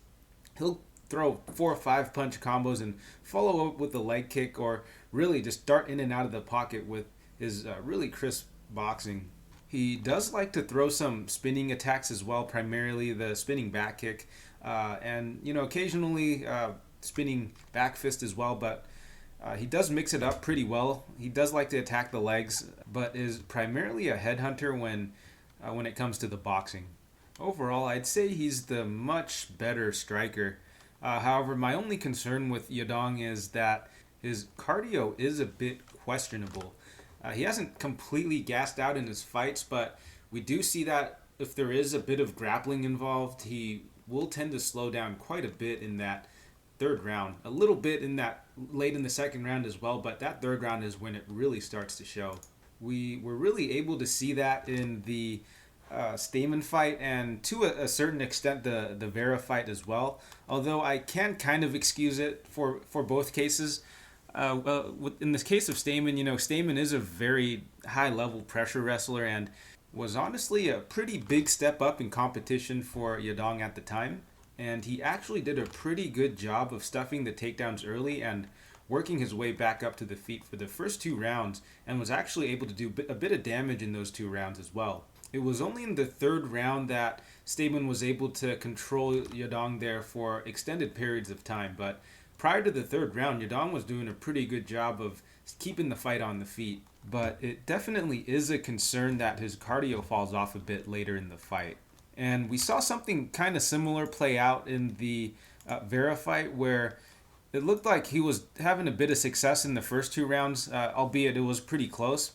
He'll throw 4 or 5 punch combos and follow up with a leg kick, or really just dart in and out of the pocket with his really crisp boxing. He does like to throw some spinning attacks as well, primarily the spinning back kick, and occasionally spinning back fist as well, but he does mix it up pretty well. He does like to attack the legs, but is primarily a headhunter when it comes to the boxing. Overall, I'd say he's the much better striker. However, my only concern with Yadong is that his cardio is a bit questionable. He hasn't completely gassed out in his fights, but we do see that if there is a bit of grappling involved, he will tend to slow down quite a bit in that third round. A little bit in that late in the second round as well, but that third round is when it really starts to show. We were really able to see that in the Stamen fight, and to a certain extent the Vera fight as well, although I can kind of excuse it for both cases. In this case of Stamen, Stamen is a very high level pressure wrestler and was honestly a pretty big step up in competition for Yadong at the time, and he actually did a pretty good job of stuffing the takedowns early and working his way back up to the feet for the first 2 rounds, and was actually able to do a bit of damage in those 2 rounds as well. It was only in the 3rd round that Stamen was able to control Yadong there for extended periods of time, but prior to the 3rd round, Yadong was doing a pretty good job of keeping the fight on the feet. But it definitely is a concern that his cardio falls off a bit later in the fight. And we saw something kind of similar play out in the Vera fight, where it looked like he was having a bit of success in the first 2 rounds, albeit it was pretty close.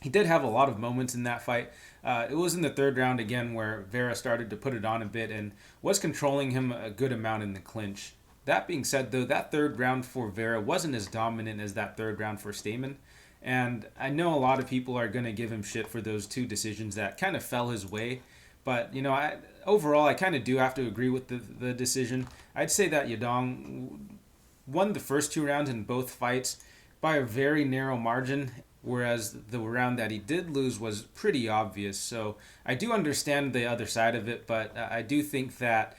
He did have a lot of moments in that fight. It was in the 3rd round again where Vera started to put it on a bit and was controlling him a good amount in the clinch. That being said, though, that 3rd round for Vera wasn't as dominant as that 3rd round for Stamen. And I know a lot of people are going to give him shit for those 2 decisions that kind of fell his way. But, overall, I kind of do have to agree with the decision. I'd say that Yadong won the first 2 rounds in both fights by a very narrow margin, whereas the round that he did lose was pretty obvious. So I do understand the other side of it, but I do think that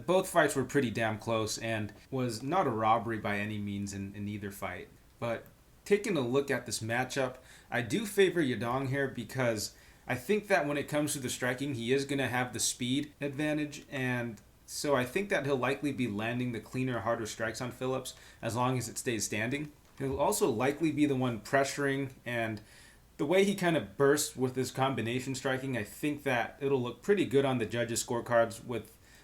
both fights were pretty damn close and was not a robbery by any means in either fight. But taking a look at this matchup, I do favor Yadong here because I think that when it comes to the striking, he is going to have the speed advantage, and so I think that he'll likely be landing the cleaner, harder strikes on Phillips as long as it stays standing. He'll also likely be the one pressuring, and the way he kind of bursts with his combination striking, I think that it'll look pretty good on the judges' scorecards.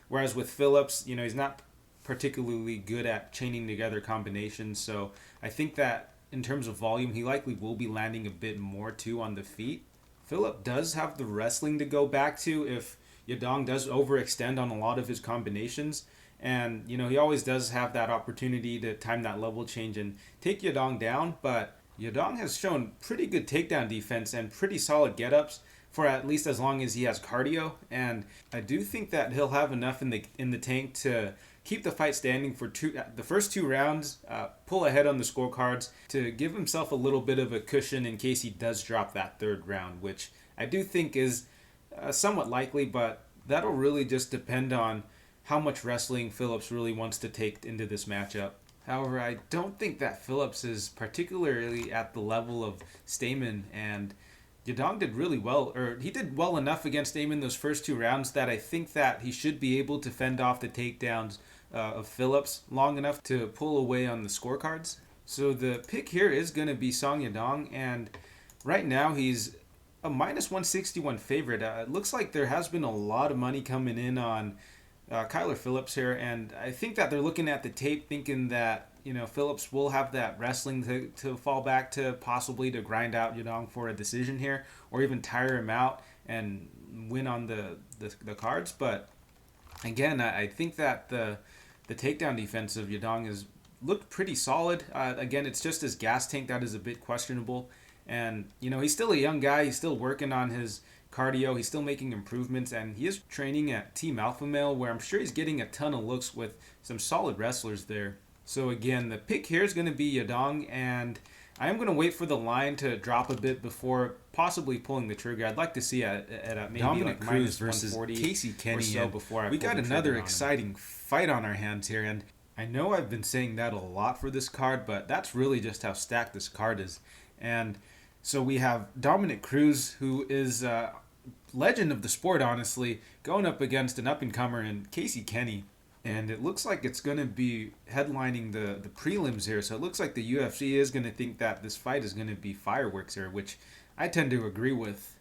Whereas with Phillips, he's not particularly good at chaining together combinations, so I think that in terms of volume, he likely will be landing a bit more too on the feet. Philip does have the wrestling to go back to if Yadong does overextend on a lot of his combinations. And, he always does have that opportunity to time that level change and take Yadong down. But Yadong has shown pretty good takedown defense and pretty solid get-ups for at least as long as he has cardio. And I do think that he'll have enough in the tank to keep the fight standing for the first 2 rounds, pull ahead on the scorecards to give himself a little bit of a cushion in case he does drop that 3rd round, which I do think is somewhat likely, but that'll really just depend on how much wrestling Phillips really wants to take into this matchup. However, I don't think that Phillips is particularly at the level of Stamen, and Yadong did really well, or he did well enough against Stamen those first 2 rounds that I think that he should be able to fend off the takedowns of Phillips long enough to pull away on the scorecards. So the pick here is going to be Song Yadong, and right now he's a minus 161 favorite. It looks like there has been a lot of money coming in on Kyler Phillips here, and I think that they're looking at the tape thinking that Phillips will have that wrestling to fall back to, possibly to grind out Yadong for a decision here or even tire him out. and win on the cards. But again, I think that the takedown defense of Yadong has looked pretty solid. Again, it's just his gas tank that is a bit questionable. And, he's still a young guy. He's still working on his cardio. He's still making improvements. And he is training at Team Alpha Male, where I'm sure he's getting a ton of looks with some solid wrestlers there. So, again, the pick here is going to be Yadong. And I am going to wait for the line to drop a bit before possibly pulling the trigger. I'd like to see at maybe Dominick like Cruz versus 140 Casey Kenney. or so before I we pull got the another trigger on him. exciting fight on our hands here. And I know I've been saying that a lot for this card, but that's really just how stacked this card is. And so we have Dominick Cruz, who is a legend of the sport, honestly, going up against an up-and-comer in Casey Kenney. And it looks like it's going to be headlining the prelims here. So it looks like the UFC is going to think that this fight is going to be fireworks here, which I tend to agree with.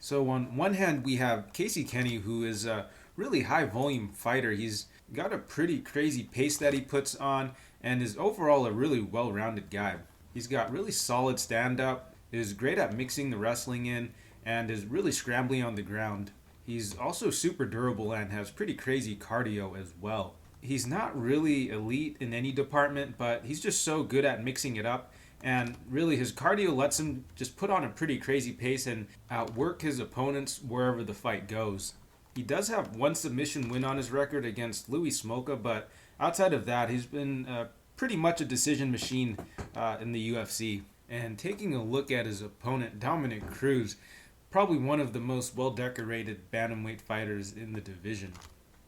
So on one hand, we have Casey Kenney, who is a really high-volume fighter. He's got a pretty crazy pace that he puts on and is overall a really well-rounded guy. He's got really solid stand-up, is great at mixing the wrestling in, and is really scrambling on the ground. He's also super durable and has pretty crazy cardio as well. He's not really elite in any department, but he's just so good at mixing it up. And really, his cardio lets him just put on a pretty crazy pace and outwork his opponents wherever the fight goes. He does have one submission win on his record against Louis Smolka, but outside of that, he's been pretty much a decision machine in the UFC. And taking a look at his opponent, Dominick Cruz, probably one of the most well-decorated bantamweight fighters in the division.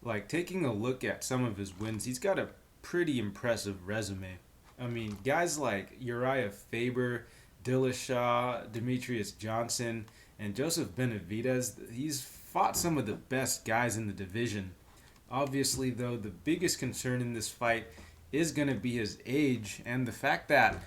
Like, taking a look at some of his wins, he's got a pretty impressive resume. I mean, guys like Uriah Faber, Dillashaw, Demetrius Johnson, and Joseph Benavidez, he's fought some of the best guys in the division. Obviously, though, the biggest concern in this fight is going to be his age and the fact that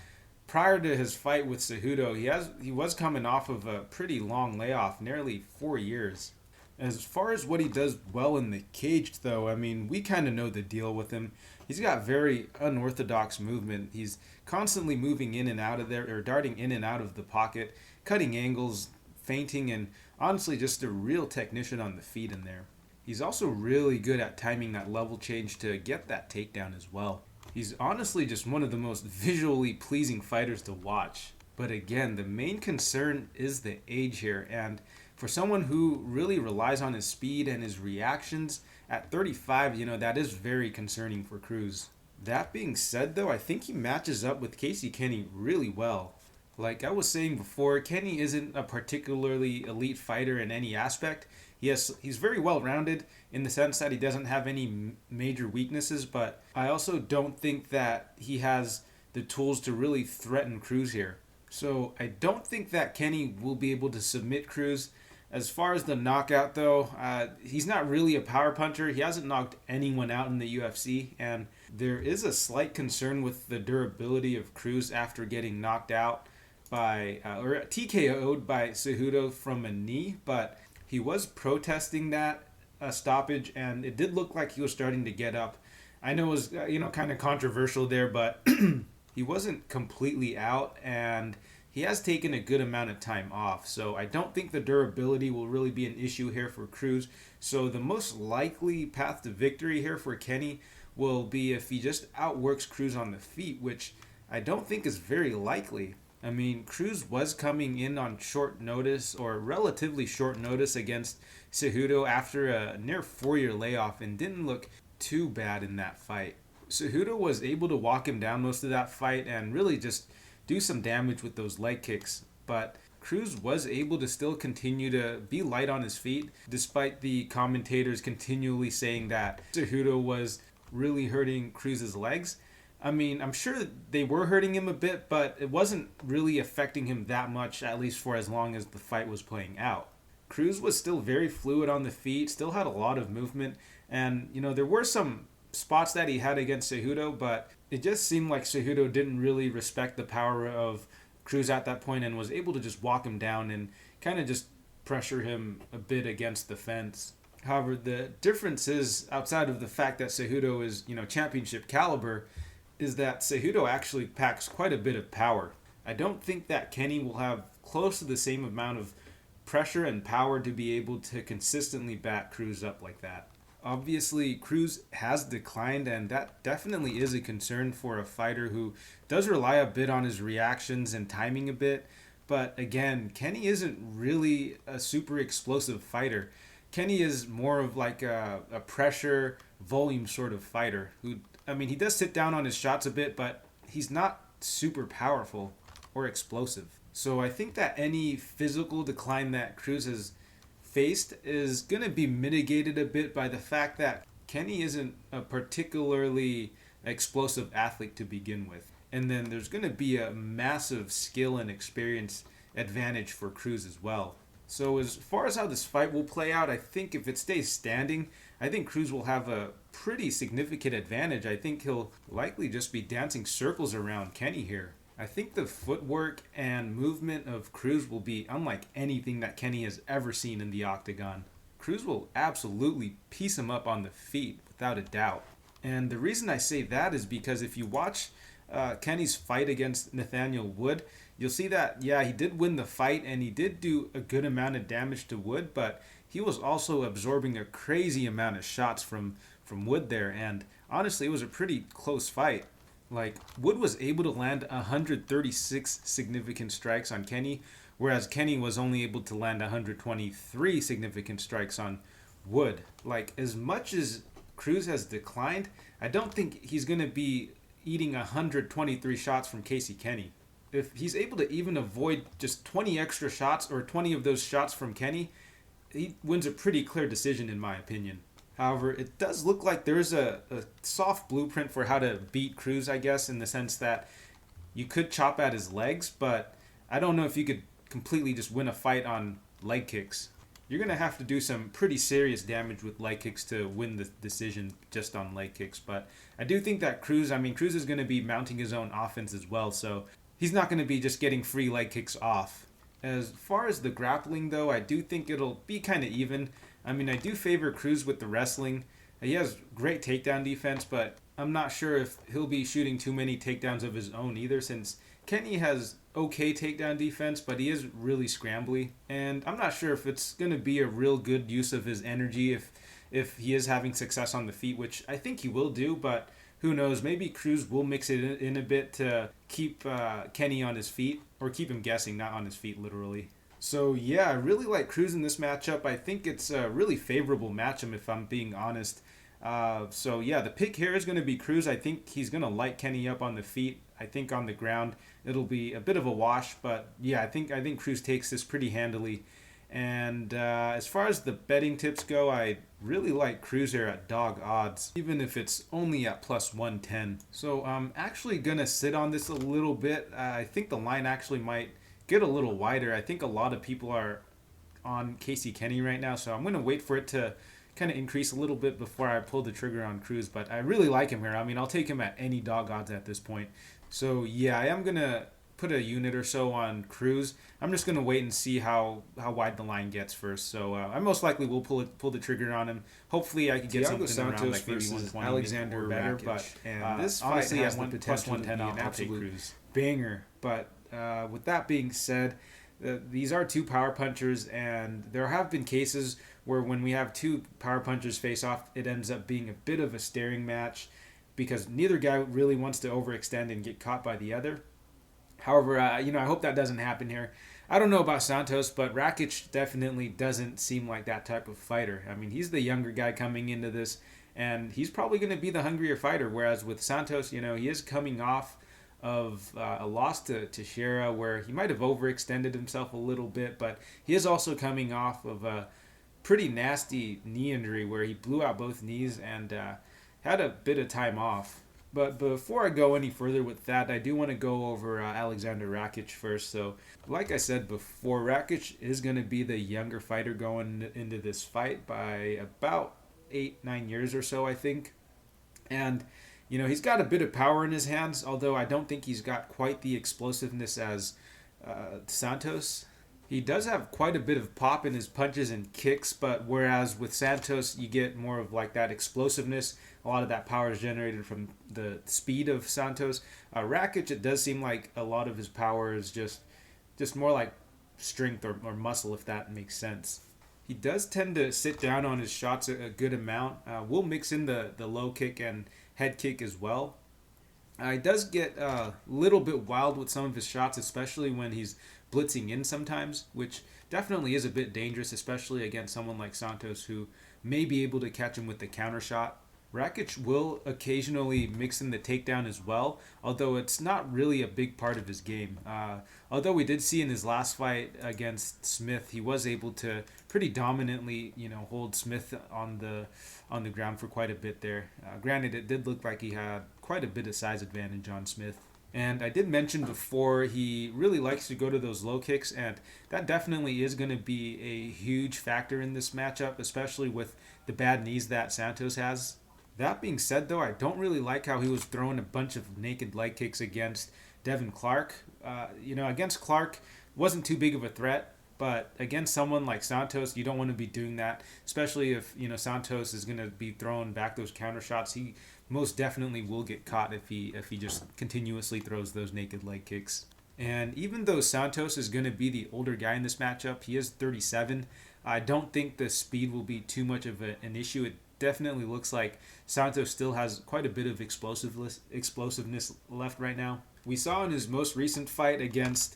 prior to his fight with Cejudo, he was coming off of a pretty long layoff, nearly 4 years. As far as what he does well in the cage, though, I mean, we kind of know the deal with him. He's got very unorthodox movement. He's constantly moving in and out of there, or darting in and out of the pocket, cutting angles, feinting, and honestly just a real technician on the feet in there. He's also really good at timing that level change to get that takedown as well. He's honestly just one of the most visually pleasing fighters to watch. But again, the main concern is the age here, and for someone who really relies on his speed and his reactions, at 35, that is very concerning for Cruz. That being said, though, I think he matches up with Casey Kenney really well. Like I was saying before, Kenney isn't a particularly elite fighter in any aspect. He's very well-rounded in the sense that he doesn't have any major weaknesses, but I also don't think that he has the tools to really threaten Cruz here. So I don't think that Kenney will be able to submit Cruz. As far as the knockout, though, he's not really a power puncher. He hasn't knocked anyone out in the UFC, and there is a slight concern with the durability of Cruz after getting knocked out by, or TKO'd by Cejudo from a knee, but he was protesting that stoppage, and it did look like he was starting to get up. I know it was, kind of controversial there, but he wasn't completely out, and he has taken a good amount of time off. So I don't think the durability will really be an issue here for Cruz. So the most likely path to victory here for Kenney will be if he just outworks Cruz on the feet, which I don't think is very likely. I mean, Cruz was coming in on short notice, or relatively short notice, against Cejudo after a near 4-year layoff and didn't look too bad in that fight. Cejudo was able to walk him down most of that fight and really just do some damage with those leg kicks, but Cruz was able to still continue to be light on his feet, despite the commentators continually saying that Cejudo was really hurting Cruz's legs. I mean, I'm sure they were hurting him a bit, but it wasn't really affecting him that much, at least for as long as the fight was playing out. Cruz was still very fluid on the feet, still had a lot of movement, and, there were some spots that he had against Cejudo, but it just seemed like Cejudo didn't really respect the power of Cruz at that point and was able to just walk him down and kind of just pressure him a bit against the fence. However, the difference is, outside of the fact that Cejudo is, championship caliber, is that Cejudo actually packs quite a bit of power. I don't think that Kenney will have close to the same amount of pressure and power to be able to consistently back Cruz up like that. Obviously, Cruz has declined, and that definitely is a concern for a fighter who does rely a bit on his reactions and timing a bit. But again, Kenney isn't really a super explosive fighter. Kenney is more of like a pressure volume sort of fighter who, I mean, he does sit down on his shots a bit, but he's not super powerful or explosive. So I think that any physical decline that Cruz has faced is going to be mitigated a bit by the fact that Kenney isn't a particularly explosive athlete to begin with. And then there's going to be a massive skill and experience advantage for Cruz as well. So as far as how this fight will play out, I think if it stays standing, I think Cruz will have a pretty significant advantage. I think he'll likely just be dancing circles around Kenney here. I think the footwork and movement of Cruz will be unlike anything that Kenney has ever seen in the octagon. Cruz will absolutely piece him up on the feet, without a doubt. And the reason I say that is because if you watch Kenney's fight against Nathaniel Wood, you'll see that, yeah, he did win the fight and he did do a good amount of damage to Wood, but he was also absorbing a crazy amount of shots from Wood there. And honestly, it was a pretty close fight. Like, Wood was able to land 136 significant strikes on Kenney, whereas Kenney was only able to land 123 significant strikes on Wood. Like, as much as Cruz has declined, I don't think he's going to be eating 123 shots from Casey Kenney. If he's able to even avoid just 20 extra shots or 20 of those shots from Kenney, he wins a pretty clear decision in my opinion. However, it does look like there's a soft blueprint for how to beat Cruz, I guess, in the sense that you could chop at his legs, but I don't know if you could completely just win a fight on leg kicks. You're going to have to do some pretty serious damage with leg kicks to win the decision just on leg kicks. But I do think that Cruz is going to be mounting his own offense as well, so he's not going to be just getting free leg kicks off. As far as the grappling, though, I do think it'll be kind of even. I mean, I do favor Cruz with the wrestling. He has great takedown defense, but I'm not sure if he'll be shooting too many takedowns of his own either, since Kenney has okay takedown defense, but he is really scrambly. And I'm not sure if it's going to be a real good use of his energy if he is having success on the feet, which I think he will do, but who knows? Maybe Cruz will mix it in a bit to keep Kenney on his feet, or keep him guessing, not on his feet literally. So yeah, I really like Cruz in this matchup. I think it's a really favorable matchup if I'm being honest. So yeah, the pick here is going to be Cruz. I think he's going to light Kenney up on the feet. I think on the ground it'll be a bit of a wash, but yeah, I think Cruz takes this pretty handily. And as far as the betting tips go, I really like Cruz here at dog odds, even if it's only at plus 110. So I'm actually going to sit on this a little bit. I think the line actually might get a little wider. I think a lot of people are on Casey Kenney right now, so I'm going to wait for it to kind of increase a little bit before I pull the trigger on Cruz, but I really like him here. I mean, I'll take him at any dog odds at this point. So yeah, I am going to put a unit or so on Cruz. I'm just going to wait and see how wide the line gets first. So I most likely will pull the trigger on him. Hopefully I could get Thiago something Santos around like versus maybe Alexander or better, Rakic. but And this fight honestly has at the plus potential to 110 be an I'll take absolute Cruz. Banger. But with that being said, these are two power punchers, and there have been cases where when we have two power punchers face off, it ends up being a bit of a staring match because neither guy really wants to overextend and get caught by the other. However, I hope that doesn't happen here. I don't know about Santos, but Rakic definitely doesn't seem like that type of fighter. I mean, he's the younger guy coming into this, and he's probably going to be the hungrier fighter, whereas with Santos, he is coming off of a loss to Shera where he might have overextended himself a little bit, but he is also coming off of a pretty nasty knee injury where he blew out both knees and had a bit of time off. But before I go any further with that, I do want to go over Alexander Rakic first. So, like I said before, Rakic is going to be the younger fighter going into this fight by about 8-9 years or so, I think. And he's got a bit of power in his hands, although I don't think he's got quite the explosiveness as Santos. He does have quite a bit of pop in his punches and kicks, but whereas with Santos, you get more of like that explosiveness. A lot of that power is generated from the speed of Santos. Rakic, it does seem like a lot of his power is just more like strength or muscle, if that makes sense. He does tend to sit down on his shots a good amount. Will mix in the low kick and head kick as well. He does get a little bit wild with some of his shots, especially when he's blitzing in sometimes, which definitely is a bit dangerous, especially against someone like Santos who may be able to catch him with the counter shot. Rakic will occasionally mix in the takedown as well, although it's not really a big part of his game. Although we did see in his last fight against Smith, he was able to pretty dominantly, hold Smith on the ground for quite a bit there. Granted, it did look like he had quite a bit of size advantage on Smith. And I did mention before, he really likes to go to those low kicks, and that definitely is going to be a huge factor in this matchup, especially with the bad knees that Santos has. That being said, though, I don't really like how he was throwing a bunch of naked leg kicks against Devin Clark. Against Clark, wasn't too big of a threat, but against someone like Santos, you don't want to be doing that, especially if, Santos is going to be throwing back those counter shots. He most definitely will get caught if he just continuously throws those naked leg kicks. And even though Santos is going to be the older guy in this matchup, he is 37, I don't think the speed will be too much of an issue. It definitely looks like Santos still has quite a bit of explosiveness left right now. We saw in his most recent fight against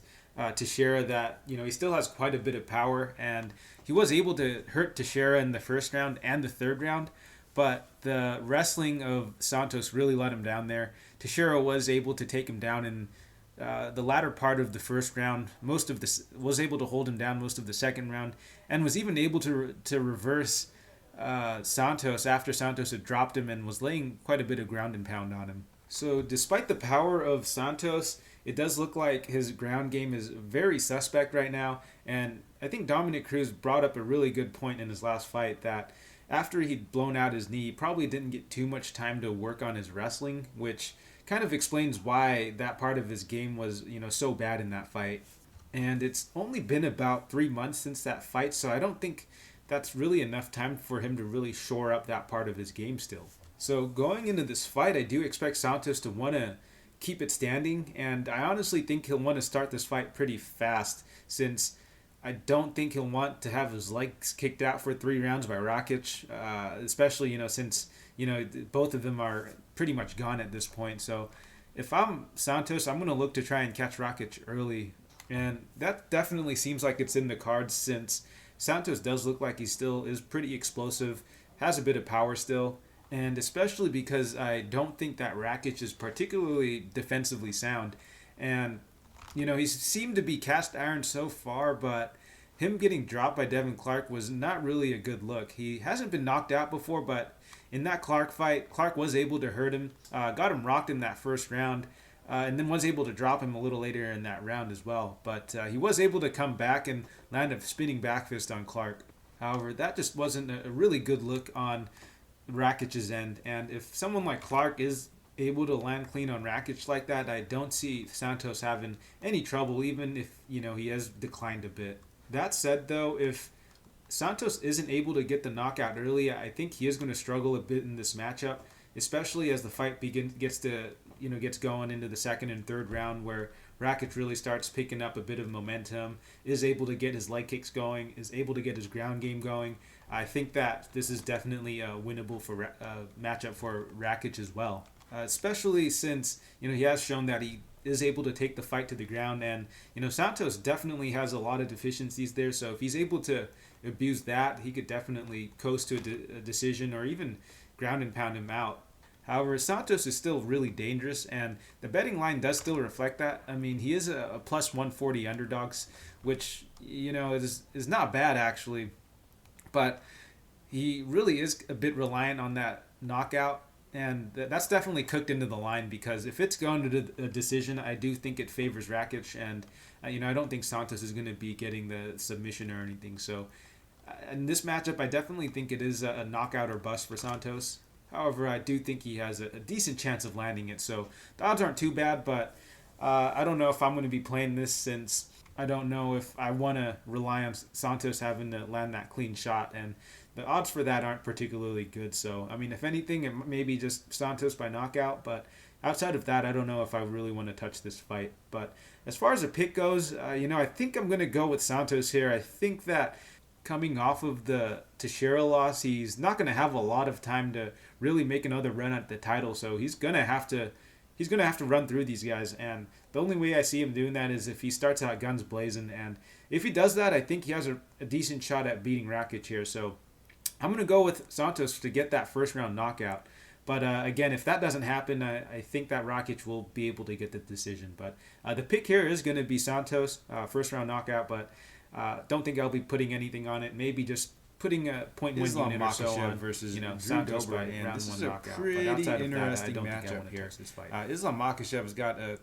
Teixeira that he still has quite a bit of power, and he was able to hurt Teixeira in the first round and the third round, but the wrestling of Santos really let him down there. Teixeira was able to take him down in the latter part of the first round. Was able to hold him down most of the second round, and was even able to reverse Santos after Santos had dropped him and was laying quite a bit of ground and pound on him. So despite the power of Santos, it does look like his ground game is very suspect right now. And I think Dominick Cruz brought up a really good point in his last fight that after he'd blown out his knee, he probably didn't get too much time to work on his wrestling, which kind of explains why that part of his game was, so bad in that fight. And it's only been about 3 months since that fight, so I don't think that's really enough time for him to really shore up that part of his game still. So going into this fight, I do expect Santos to want to keep it standing, and I honestly think he'll want to start this fight pretty fast, since I don't think he'll want to have his legs kicked out for 3 rounds by Rakic, especially, since, both of them are pretty much gone at this point. So if I'm Santos, I'm going to look to try and catch Rakic early, and that definitely seems like it's in the cards, since Santos does look like he still is pretty explosive, has a bit of power still, and especially because I don't think that Rakic is particularly defensively sound. And, he's seemed to be cast iron so far, but him getting dropped by Devin Clark was not really a good look. He hasn't been knocked out before, but in that Clark fight, Clark was able to hurt him, got him rocked in that first round, and then was able to drop him a little later in that round as well. But he was able to come back and land a spinning back fist on Clark. However, that just wasn't a really good look on Rakic's end, and if someone like Clark is able to land clean on Rakic like that, I don't see Santos having any trouble, even if he has declined a bit. That said, though, if Santos isn't able to get the knockout early, I think he is going to struggle a bit in this matchup, especially as the fight gets going into the second and third round, where Rakic really starts picking up a bit of momentum, is able to get his leg kicks going, is able to get his ground game going. I think that this is definitely a winnable matchup for Rakic as well, especially since he has shown that he is able to take the fight to the ground, and Santos definitely has a lot of deficiencies there. So if he's able to abuse that, he could definitely coast to a decision or even ground and pound him out. However, Santos is still really dangerous, and the betting line does still reflect that. I mean, he is a plus 140 underdogs, which is not bad actually. But he really is a bit reliant on that knockout, and that's definitely cooked into the line, because if it's going to a decision, I do think it favors Rakic, and I don't think Santos is going to be getting the submission or anything. So in this matchup, I definitely think it is a knockout or bust for Santos. However, I do think he has a decent chance of landing it, so the odds aren't too bad, but I don't know if I'm going to be playing this, since I don't know if I want to rely on Santos having to land that clean shot, and the odds for that aren't particularly good. So, I mean, if anything, it may be just Santos by knockout. But outside of that, I don't know if I really want to touch this fight. But as far as the pick goes, I think I'm going to go with Santos here. I think that coming off of the Teixeira loss, he's not going to have a lot of time to really make another run at the title. So he's going to have to run through these guys, and the only way I see him doing that is if he starts out guns blazing. And if he does that, I think he has a decent shot at beating Rakic here. So I'm going to go with Santos to get that first round knockout. But again, if that doesn't happen, I think that Rakic will be able to get the decision. But the pick here is going to be Santos, first round knockout. But don't think I'll be putting anything on it. Maybe just putting a 0.1 unit or so on versus Santos Dober, by and round this one is a knockout. pretty interesting that, matchup here. This fight. Islam Makhachev has got a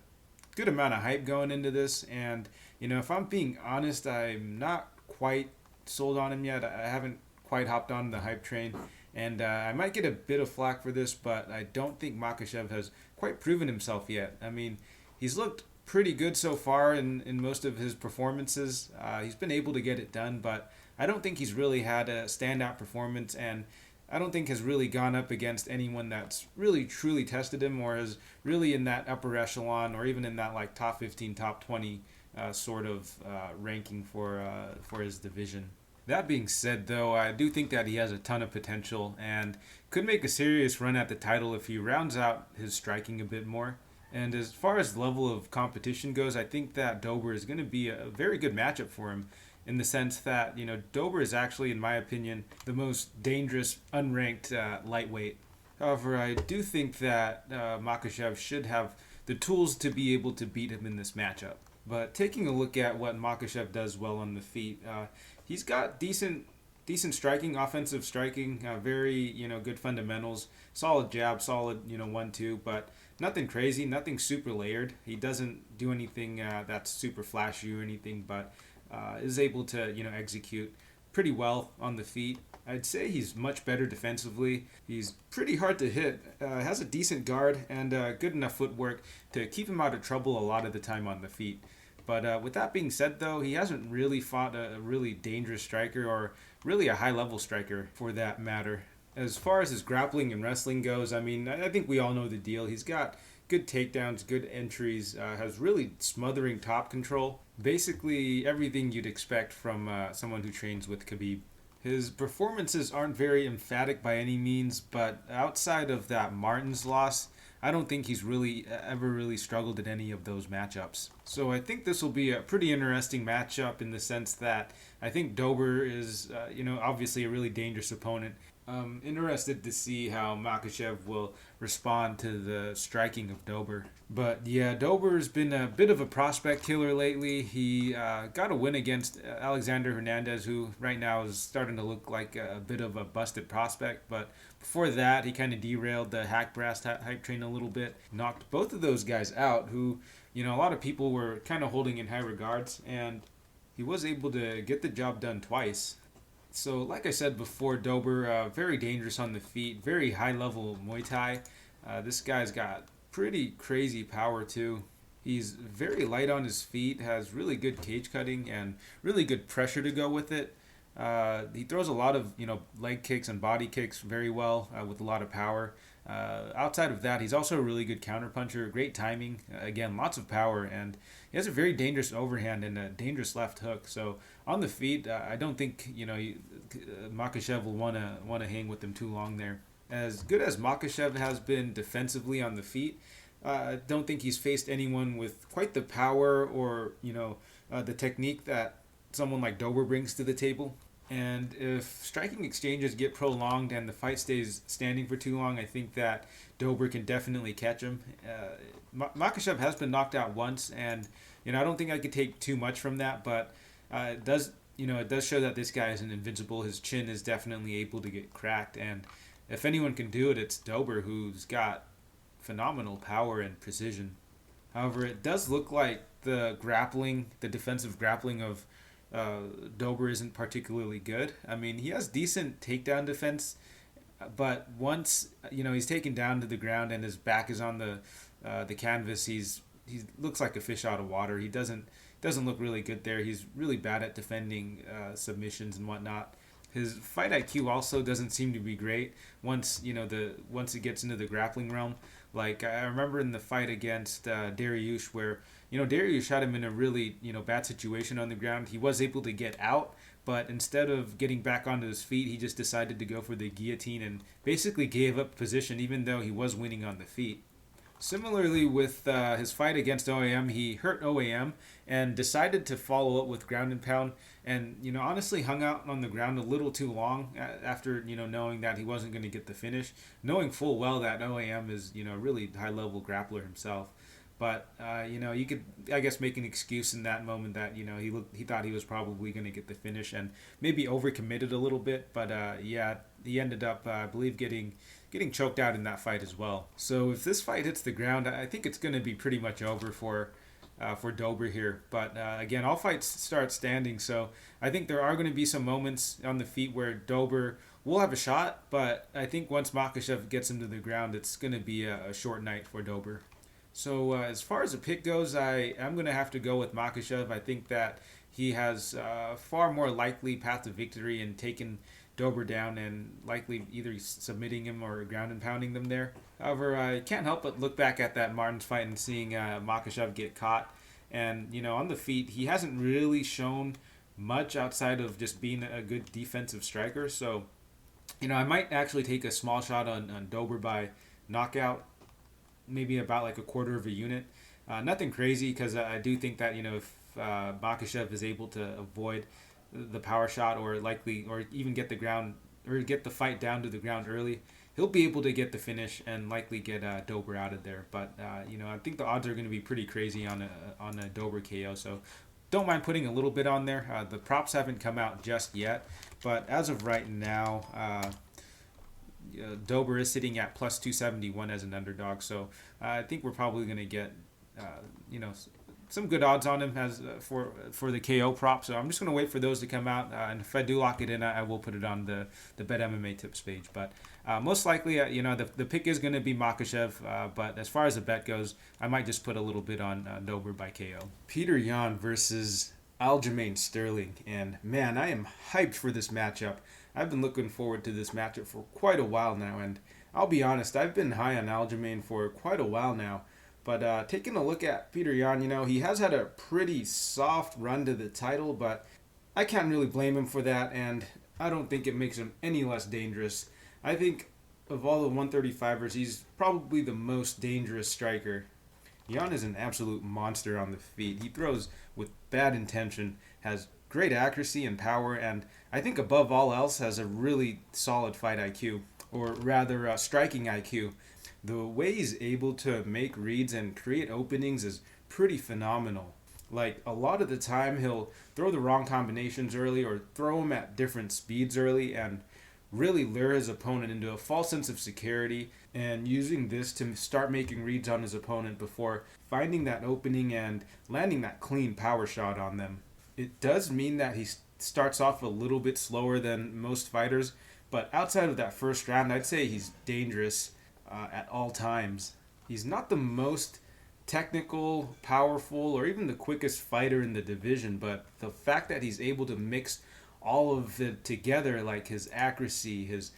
good amount of hype going into this, and if I'm being honest, I'm not quite sold on him yet. I haven't quite hopped on the hype train, and I might get a bit of flack for this, but I don't think Makhachev has quite proven himself yet. I mean, he's looked pretty good so far in most of his performances. He's been able to get it done, but I don't think he's really had a standout performance, and I don't think has really gone up against anyone that's really truly tested him or is really in that upper echelon or even in that like top 15, top 20 sort of ranking for his division. That being said, though, I do think that he has a ton of potential and could make a serious run at the title if he rounds out his striking a bit more. And as far as level of competition goes, I think that Dober is going to be a very good matchup for him, in the sense that, Dober is actually, in my opinion, the most dangerous unranked lightweight. However, I do think that Makhachev should have the tools to be able to beat him in this matchup. But taking a look at what Makhachev does well on the feet, he's got decent striking, offensive striking, very, good fundamentals, solid jab, solid, 1-2, but nothing crazy, nothing super layered. He doesn't do anything that's super flashy or anything, but is able to, execute pretty well on the feet. I'd say he's much better defensively. He's pretty hard to hit, has a decent guard, and good enough footwork to keep him out of trouble a lot of the time on the feet. But with that being said, though, he hasn't really fought a really dangerous striker or really a high-level striker for that matter. As far as his grappling and wrestling goes, I mean, I think we all know the deal. He's got good takedowns, good entries, has really smothering top control. Basically everything you'd expect from someone who trains with Khabib. His performances aren't very emphatic by any means, but outside of that Martin's loss, I don't think he's really ever really struggled in any of those matchups. So I think this will be a pretty interesting matchup in the sense that I think Dober is, obviously a really dangerous opponent. I'm interested to see how Makhachev will respond to the striking of Dober. But yeah, Dober's been a bit of a prospect killer lately. He got a win against Alexander Hernandez, who right now is starting to look like a bit of a busted prospect. But before that, he kind of derailed the Hack Brass hype train a little bit. Knocked both of those guys out, who, a lot of people were kind of holding in high regards. And he was able to get the job done twice. So, like I said before, Dober, very dangerous on the feet, very high-level Muay Thai. This guy's got pretty crazy power, too. He's very light on his feet, has really good cage cutting, and really good pressure to go with it. He throws a lot of, leg kicks and body kicks very well with a lot of power. Outside of that, he's also a really good counterpuncher, great timing, again, lots of power, and he has a very dangerous overhand and a dangerous left hook. So on the feet, I don't think Makhachev will want to hang with him too long there. As good as Makhachev has been defensively on the feet, I don't think he's faced anyone with quite the power or the technique that someone like Dober brings to the table. And if striking exchanges get prolonged and the fight stays standing for too long, I think that Dober can definitely catch him. Makhachev has been knocked out once, and I don't think I could take too much from that, but it does show that this guy isn't invincible. His chin is definitely able to get cracked, and if anyone can do it, it's Dober, who's got phenomenal power and precision. However, it does look like the defensive grappling of Dober isn't particularly good. I mean, he has decent takedown defense, but once he's taken down to the ground and his back is on the canvas, he looks like a fish out of water. He doesn't look really good there. He's really bad at defending submissions and whatnot. His fight IQ also doesn't seem to be great once once it gets into the grappling realm. Like I remember in the fight against Dariush, where Dariush had him in a really bad situation on the ground. He was able to get out, but instead of getting back onto his feet, he just decided to go for the guillotine and basically gave up position, even though he was winning on the feet. Similarly, with his fight against OAM, he hurt OAM and decided to follow up with ground and pound, and honestly hung out on the ground a little too long after knowing that he wasn't going to get the finish, knowing full well that OAM is a really high level grappler himself. But you could, I guess, make an excuse in that moment that he thought he was probably going to get the finish and maybe overcommitted a little bit. But yeah, he ended up, I believe, getting choked out in that fight as well. So if this fight hits the ground, I think it's going to be pretty much over for Dober here. But again, all fights start standing, so I think there are going to be some moments on the feet where Dober will have a shot. But I think once Makhachev gets him to the ground, it's going to be a short night for Dober. So as far as the pick goes, I'm going to have to go with Makhachev. I think that he has far more likely path to victory in taking Dober down and likely either submitting him or ground and pounding them there. However, I can't help but look back at that Martins fight and seeing Makhachev get caught. And, on the feet, he hasn't really shown much outside of just being a good defensive striker. So, I might actually take a small shot on Dober by knockout, maybe about like a quarter of a unit. Nothing crazy, because I do think that, if Makhachev is able to avoid the power shot or even get the ground or get the fight down to the ground early, he'll be able to get the finish and likely get Dober out of there. But I think the odds are going to be pretty crazy on a Dober KO. So don't mind putting a little bit on there. The props haven't come out just yet, but as of right now, Dober is sitting at plus 271 as an underdog. So I think we're probably going to get some good odds on him as for the KO prop. So I'm just going to wait for those to come out, and if I do lock it in, I will put it on the Bet MMA tips page. But most likely, the pick is going to be Makhachev. But as far as the bet goes, I might just put a little bit on Dober by KO. Petr Yan versus Aljamain Sterling, and man, I am hyped for this matchup. I've been looking forward to this matchup for quite a while now, and I'll be honest, I've been high on Aljamain for quite a while now. But taking a look at Petr Yan, he has had a pretty soft run to the title, but I can't really blame him for that, and I don't think it makes him any less dangerous. I think of all the 135ers, he's probably the most dangerous striker. Yan is an absolute monster on the feet. He throws with bad intention, has great accuracy and power, and I think above all else has a really solid fight IQ, or rather striking IQ. The way he's able to make reads and create openings is pretty phenomenal. Like, a lot of the time he'll throw the wrong combinations early or throw them at different speeds early and really lure his opponent into a false sense of security, and using this to start making reads on his opponent before finding that opening and landing that clean power shot on them. It does mean that he starts off a little bit slower than most fighters, but outside of that first round, I'd say he's dangerous at all times. He's not the most technical, powerful, or even the quickest fighter in the division, but the fact that he's able to mix all of it together, like his accuracy, his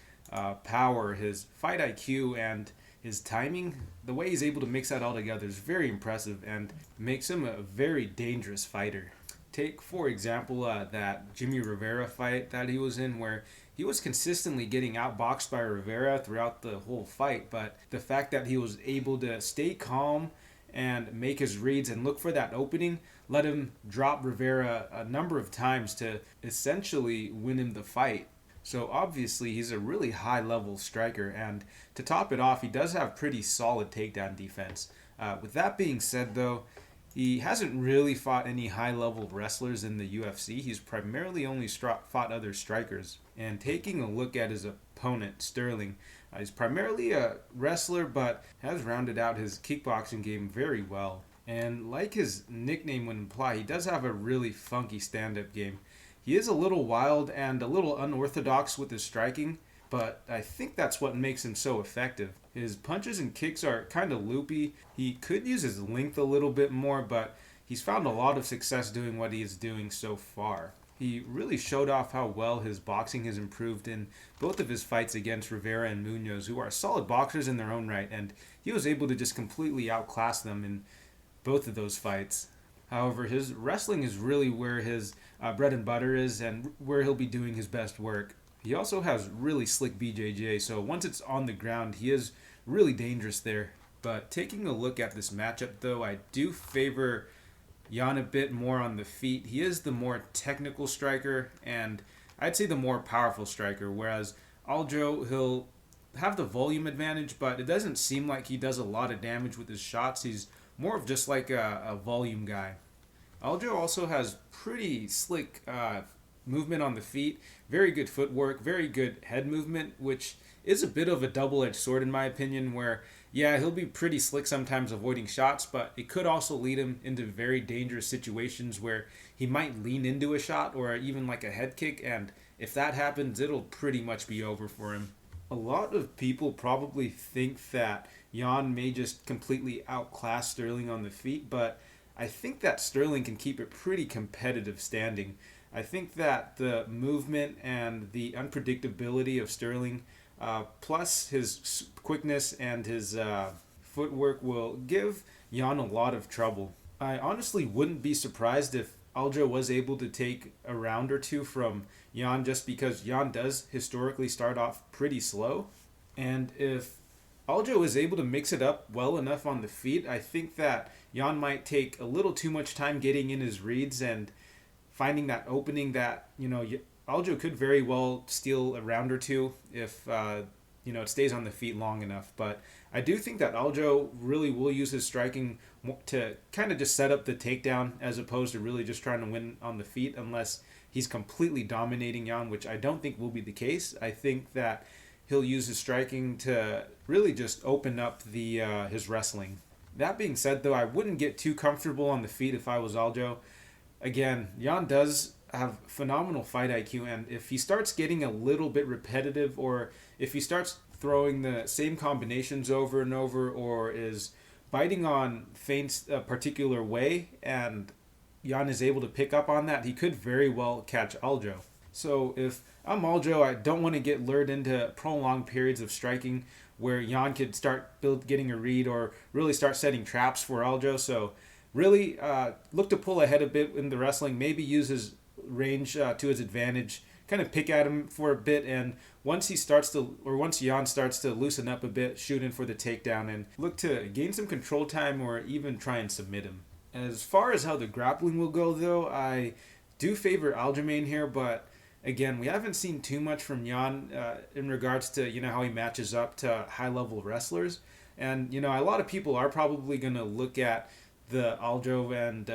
power, his fight IQ, and his timing, the way he's able to mix that all together is very impressive and makes him a very dangerous fighter. Take, for example, that Jimmy Rivera fight that he was in, where he was consistently getting outboxed by Rivera throughout the whole fight, but the fact that he was able to stay calm and make his reads and look for that opening let him drop Rivera a number of times to essentially win him the fight. So obviously he's a really high-level striker, and to top it off, he does have pretty solid takedown defense. With that being said, though, he hasn't really fought any high-level wrestlers in the UFC. He's primarily only fought other strikers. And taking a look at his opponent, Sterling, he's primarily a wrestler, but has rounded out his kickboxing game very well. And like his nickname would imply, he does have a really funky stand-up game. He is a little wild and a little unorthodox with his striking, but I think that's what makes him so effective. His punches and kicks are kind of loopy. He could use his length a little bit more, but he's found a lot of success doing what he is doing so far. He really showed off how well his boxing has improved in both of his fights against Rivera and Munoz, who are solid boxers in their own right, and he was able to just completely outclass them in both of those fights. However, his wrestling is really where his bread and butter is and where he'll be doing his best work. He also has really slick BJJ, so once it's on the ground, he is really dangerous there. But taking a look at this matchup, though, I do favor Jan a bit more on the feet. He is the more technical striker, and I'd say the more powerful striker, whereas Aljo, he'll have the volume advantage, but it doesn't seem like he does a lot of damage with his shots. He's more of just like a volume guy. Aljo also has pretty slick movement on the feet, very good footwork, very good head movement, which is a bit of a double-edged sword in my opinion, where yeah, he'll be pretty slick sometimes avoiding shots, but it could also lead him into very dangerous situations where he might lean into a shot or even like a head kick, and if that happens, it'll pretty much be over for him. A lot of people probably think that Jan may just completely outclass Sterling on the feet, but I think that Sterling can keep it pretty competitive standing. I think that the movement and the unpredictability of Sterling, plus his quickness and his footwork, will give Jan a lot of trouble. I honestly wouldn't be surprised if Aljo was able to take a round or two from Jan, just because Jan does historically start off pretty slow. And if Aljo is able to mix it up well enough on the feet, I think that Jan might take a little too much time getting in his reads and finding that opening that, Aljo could very well steal a round or two if, it stays on the feet long enough. But I do think that Aljo really will use his striking to kind of just set up the takedown as opposed to really just trying to win on the feet, unless he's completely dominating Jan, which I don't think will be the case. I think that he'll use his striking to really just open up the his wrestling. That being said, though, I wouldn't get too comfortable on the feet if I was Aljo. Again, Jan does have phenomenal fight IQ, and if he starts getting a little bit repetitive, or if he starts throwing the same combinations over and over, or is biting on feints a particular way, and Jan is able to pick up on that, he could very well catch Aljo. So if I'm Aljo, I don't want to get lured into prolonged periods of striking where Jan could start getting a read or really start setting traps for Aljo. So really look to pull ahead a bit in the wrestling, maybe use his range to his advantage, kind of pick at him for a bit, and once Jan starts to loosen up a bit, shoot in for the takedown and look to gain some control time or even try and submit him. As far as how the grappling will go, though, I do favor Aljamain here, but again, we haven't seen too much from Jan in regards to how he matches up to high-level wrestlers. And a lot of people are probably going to look at the Aljo and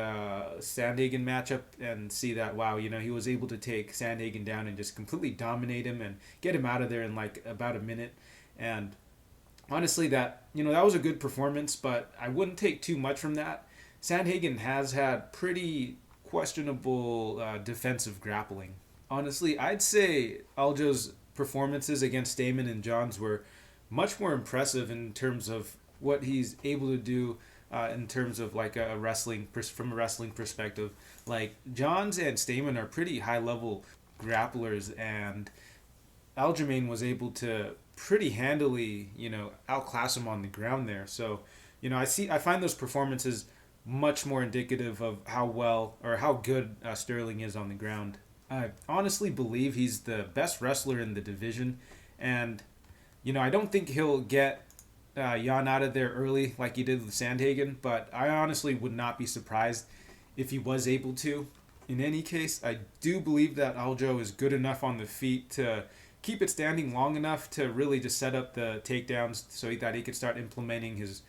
Sandhagen matchup and see that, wow, he was able to take Sandhagen down and just completely dominate him and get him out of there in like about a minute. And honestly, that was a good performance, but I wouldn't take too much from that. Sandhagen has had pretty questionable defensive grappling. Honestly, I'd say Aljo's performances against Damon and Johns were much more impressive in terms of what he's able to do in terms of like from a wrestling perspective. Like Johns and Stamen are pretty high level grapplers, and Aljamain was able to pretty handily outclass him on the ground there. So I find those performances much more indicative of how well or how good Sterling is on the ground. I honestly believe he's the best wrestler in the division, and I don't think he'll get Jan out of there early like he did with Sandhagen, but I honestly would not be surprised if he was able to. In any case, I do believe that Aljo is good enough on the feet to keep it standing long enough to really just set up the takedowns so that he could start implementing his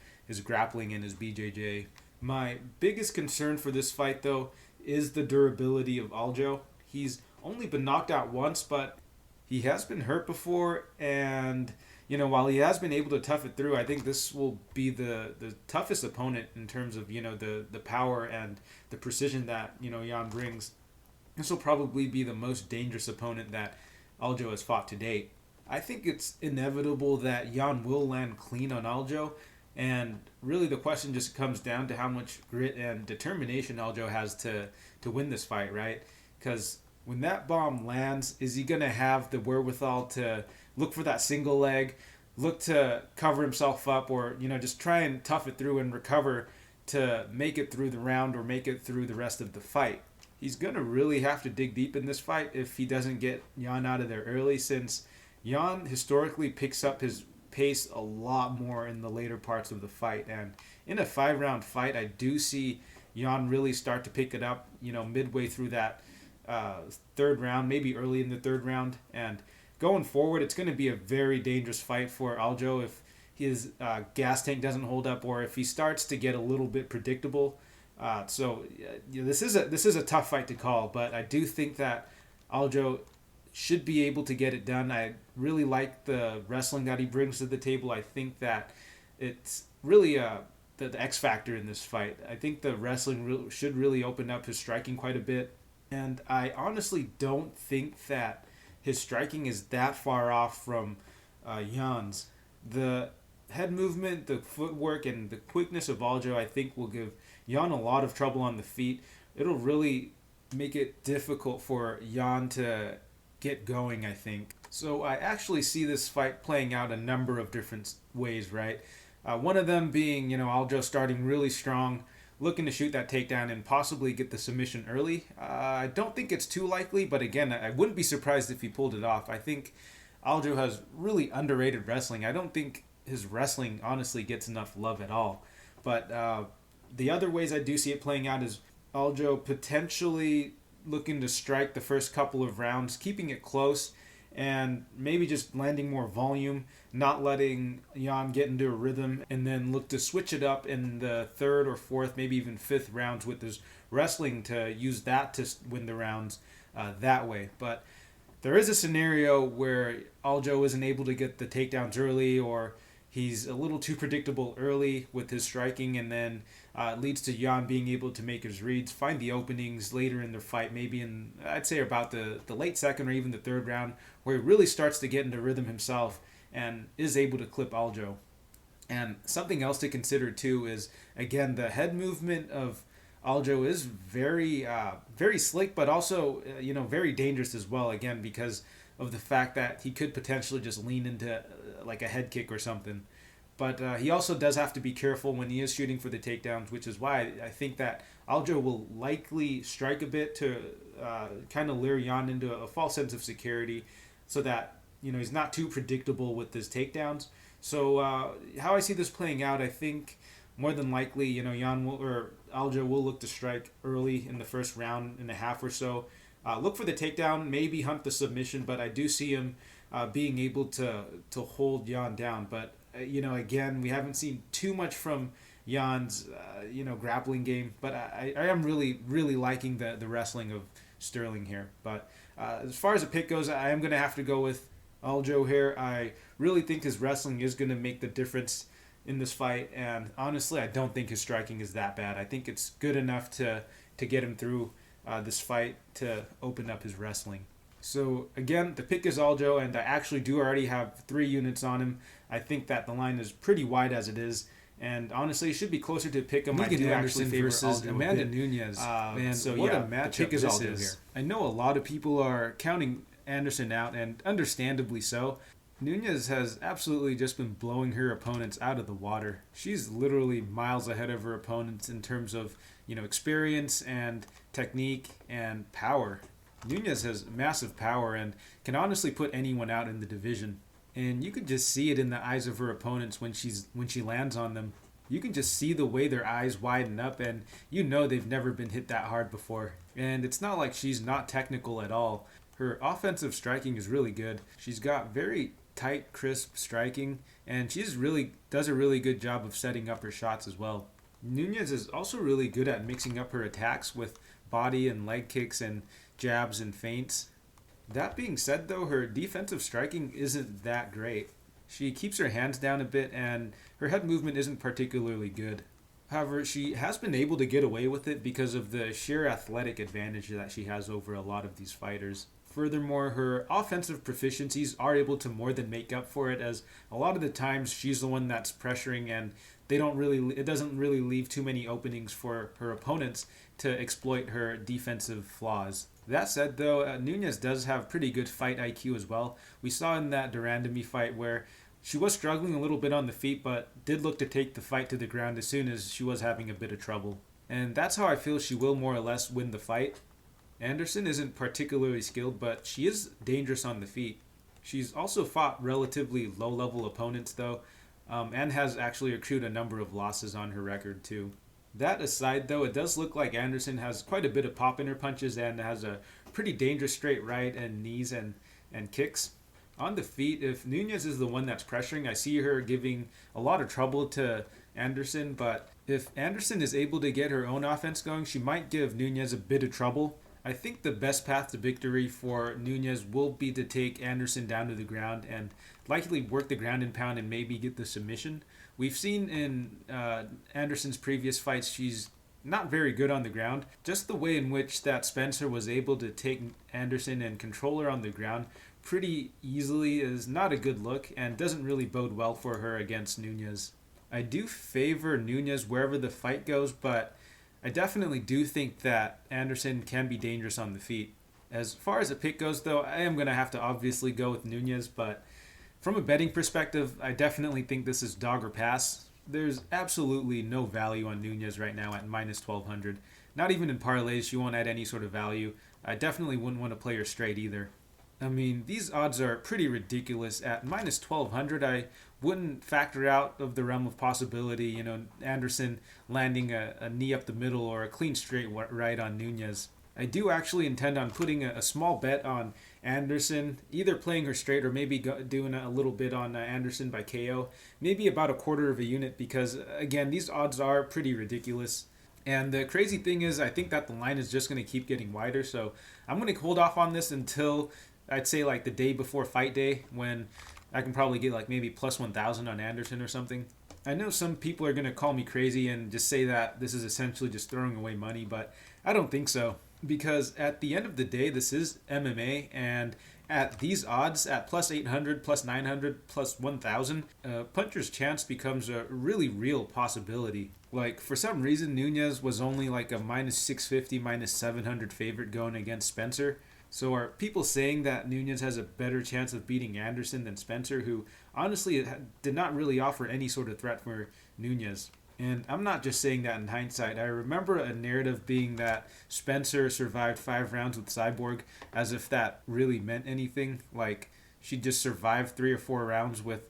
grappling and his BJJ. My biggest concern for this fight, though, is the durability of Aljo. He's only been knocked out once, but he has been hurt before, and while he has been able to tough it through, I think this will be the toughest opponent in terms of the power and the precision that Jan brings. This will probably be the most dangerous opponent that Aljo has fought to date. I think it's inevitable that Jan will land clean on Aljo, and really the question just comes down to how much grit and determination Aljo has to win this fight, right? Because when that bomb lands, is he going to have the wherewithal to look for that single leg, look to cover himself up, or, just try and tough it through and recover to make it through the round or make it through the rest of the fight? He's going to really have to dig deep in this fight if he doesn't get Yan out of there early, since Yan historically picks up his pace a lot more in the later parts of the fight. And in a 5-round fight, I do see Yan really start to pick it up, midway through that third round, maybe early in the third round. And going forward, it's going to be a very dangerous fight for Aljo if his gas tank doesn't hold up, or if he starts to get a little bit predictable. This is a tough fight to call, but I do think that Aljo should be able to get it done. I really like the wrestling that he brings to the table. I think that it's really the X factor in this fight. I think the wrestling should really open up his striking quite a bit. And I honestly don't think that his striking is that far off from Jan's. The head movement, the footwork, and the quickness of Aljo, I think, will give Jan a lot of trouble on the feet. It'll really make it difficult for Jan to get going, I think. So I actually see this fight playing out a number of different ways, right? One of them being, Aljo starting really strong, looking to shoot that takedown and possibly get the submission early. I don't think it's too likely, but again, I wouldn't be surprised if he pulled it off. I think Aljo has really underrated wrestling. I don't think his wrestling honestly gets enough love at all. But the other ways I do see it playing out is Aljo potentially looking to strike the first couple of rounds, keeping it close, and maybe just landing more volume, not letting Jan get into a rhythm, and then look to switch it up in the third or fourth, maybe even fifth rounds with his wrestling to use that to win the rounds that way. But there is a scenario where Aljo isn't able to get the takedowns early, or he's a little too predictable early with his striking, and then leads to Jan being able to make his reads, find the openings later in the fight, maybe in, I'd say, about the late second or even the third round, where he really starts to get into rhythm himself and is able to clip Aljo. And something else to consider too is, again, the head movement of Aljo is very slick, but also very dangerous as well, again, because of the fact that he could potentially just lean into like a head kick or something. But he also does have to be careful when he is shooting for the takedowns, which is why I think that Aljo will likely strike a bit to kind of lure Jan into a false sense of security, so that he's not too predictable with his takedowns. So how I see this playing out, I think more than likely Aljo will look to strike early in the first round and a half or so. Look for the takedown, maybe hunt the submission, but I do see him being able to hold Jan down. But again, we haven't seen too much from Jan's grappling game, but I am really, really liking the wrestling of Sterling here. But as far as the pick goes, I am going to have to go with Aljo here. I really think his wrestling is going to make the difference in this fight, and honestly, I don't think his striking is that bad. I think it's good enough to get him through this fight to open up his wrestling. So again, the pick is Aljo, and I actually do already have 3 units on him. I think that the line is pretty wide as it is, and honestly, it should be closer to pick him. I do actually favor versus Aljo Amanda Nunes. Man, so what yeah, a matchup the pick is this Aljo is. here. I know a lot of people are counting Anderson out, and understandably so. Nunes has absolutely just been blowing her opponents out of the water. She's literally miles ahead of her opponents in terms of experience and technique and power. Nunes has massive power and can honestly put anyone out in the division. And you can just see it in the eyes of her opponents when she lands on them. You can just see the way their eyes widen up, and they've never been hit that hard before. And it's not like she's not technical at all. Her offensive striking is really good. She's got very tight, crisp striking, and she does a really good job of setting up her shots as well. Nunes is also really good at mixing up her attacks with body and leg kicks and jabs and feints. That being said, though, her defensive striking isn't that great. She keeps her hands down a bit, and her head movement isn't particularly good. However, she has been able to get away with it because of the sheer athletic advantage that she has over a lot of these fighters. Furthermore, her offensive proficiencies are able to more than make up for it, as a lot of the times she's the one that's pressuring, and it doesn't really leave too many openings for her opponents to exploit her defensive flaws. That said, though, Nunez does have pretty good fight IQ as well. We saw in that Durandamy fight where she was struggling a little bit on the feet, but did look to take the fight to the ground as soon as she was having a bit of trouble. And that's how I feel she will more or less win the fight. Anderson isn't particularly skilled, but she is dangerous on the feet. She's also fought relatively low-level opponents, though, and has actually accrued a number of losses on her record, too. That aside, though, it does look like Anderson has quite a bit of pop in her punches and has a pretty dangerous straight right and knees and kicks. On the feet, if Nunez is the one that's pressuring, I see her giving a lot of trouble to Anderson, but if Anderson is able to get her own offense going, she might give Nunez a bit of trouble. I think the best path to victory for Nunez will be to take Anderson down to the ground and likely work the ground and pound and maybe get the submission. We've seen in Anderson's previous fights she's not very good on the ground. Just the way in which that Spencer was able to take Anderson and control her on the ground pretty easily is not a good look and doesn't really bode well for her against Nunez. I do favor Nunez wherever the fight goes, but I definitely do think that Anderson can be dangerous on the feet. As far as a pick goes, though, I am going to have to obviously go with Nunez, but from a betting perspective, I definitely think this is dog or pass. There's absolutely no value on Nunez right now at minus 1200. Not even in parlays, she won't add any sort of value. I definitely wouldn't want to play her straight either. I mean, these odds are pretty ridiculous. At minus 1200, I wouldn't factor out of the realm of possibility, Anderson landing a knee up the middle or a clean straight right on Nunez. I do actually intend on putting a small bet on Anderson, either playing her straight or maybe doing a little bit on Anderson by KO. Maybe about a quarter of a unit because, again, these odds are pretty ridiculous. And the crazy thing is, I think that the line is just going to keep getting wider. So I'm going to hold off on this until I'd say like the day before fight day when I can probably get like maybe plus 1,000 on Anderson or something. I know some people are going to call me crazy and just say that this is essentially just throwing away money, but I don't think so. Because at the end of the day, this is MMA, and at these odds, at plus 800, plus 900, plus 1,000, puncher's chance becomes a really real possibility. Like, for some reason, Nunez was only like a minus 650, minus 700 favorite going against Spencer. So are people saying that Nunez has a better chance of beating Anderson than Spencer, who honestly did not really offer any sort of threat for Nunez? And I'm not just saying that in hindsight. I remember a narrative being that Spencer survived 5 rounds with Cyborg, as if that really meant anything. Like, she just survived 3 or 4 rounds with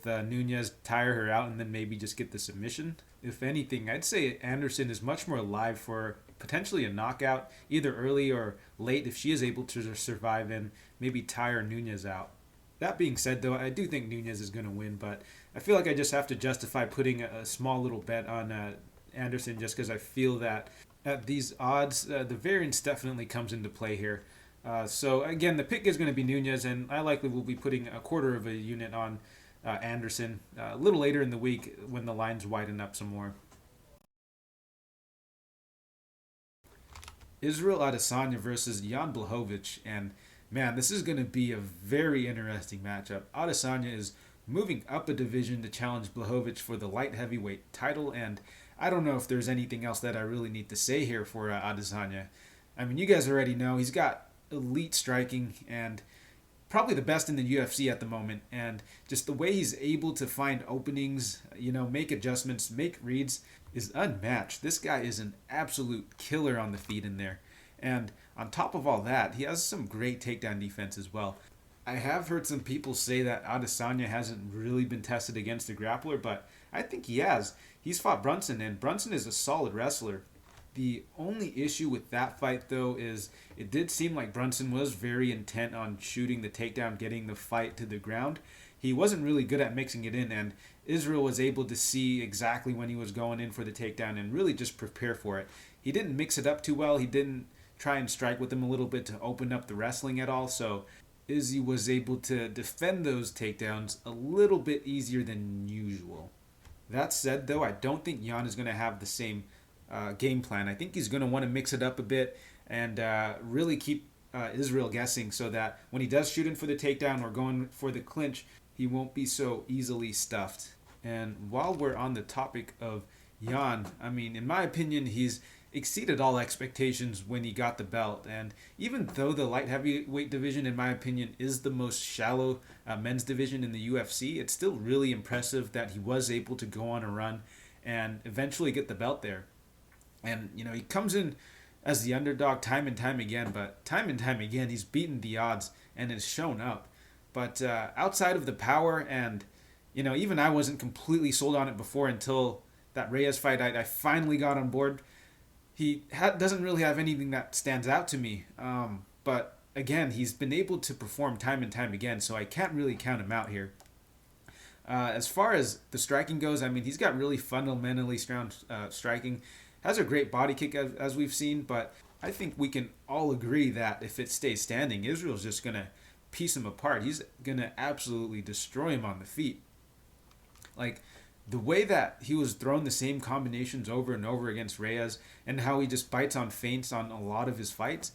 Nunez, tire her out, and then maybe just get the submission. If anything, I'd say Anderson is much more live for potentially a knockout, either early or late, if she is able to survive and maybe tire Nunez out. That being said, though, I do think Nunez is going to win, but I feel like I just have to justify putting a small little bet on Anderson just because I feel that at these odds, the variance definitely comes into play here. So, again, the pick is going to be Nunez, and I likely will be putting a quarter of a unit on Anderson a little later in the week when the lines widen up some more. Israel Adesanya versus Jan Blachowicz, and man, this is going to be a very interesting matchup. Adesanya is moving up a division to challenge Blachowicz for the light heavyweight title, and I don't know if there's anything else that I really need to say here for Adesanya. I mean, you guys already know he's got elite striking and probably the best in the UFC at the moment, and just the way he's able to find openings, make adjustments, make reads is unmatched. This guy is an absolute killer on the feet in there. And on top of all that, he has some great takedown defense as well. I have heard some people say that Adesanya hasn't really been tested against a grappler, but I think he has. He's fought Brunson, and Brunson is a solid wrestler. The only issue with that fight, though, is it did seem like Brunson was very intent on shooting the takedown, getting the fight to the ground. He wasn't really good at mixing it in, and Israel was able to see exactly when he was going in for the takedown and really just prepare for it. He didn't mix it up too well. He didn't try and strike with him a little bit to open up the wrestling at all, so Izzy was able to defend those takedowns a little bit easier than usual. That said, though, I don't think Jan is going to have the same game plan. I think he's going to want to mix it up a bit and really keep Israel guessing so that when he does shoot in for the takedown or going for the clinch, he won't be so easily stuffed. And while we're on the topic of Jan, I mean, in my opinion, he's exceeded all expectations when he got the belt. And even though the light heavyweight division, in my opinion, is the most shallow men's division in the UFC, it's still really impressive that he was able to go on a run and eventually get the belt there. And, he comes in as the underdog time and time again, but time and time again, he's beaten the odds and has shown up. But outside of the power, and, even I wasn't completely sold on it before until that Reyes fight, I finally got on board. He doesn't really have anything that stands out to me. But again, he's been able to perform time and time again, so I can't really count him out here. As far as the striking goes, I mean, he's got really fundamentally strong striking. Has a great body kick, as we've seen, but I think we can all agree that if it stays standing, Israel's just going to piece him apart. He's going to absolutely destroy him on the feet. Like, the way that he was throwing the same combinations over and over against Reyes, and how he just bites on feints on a lot of his fights,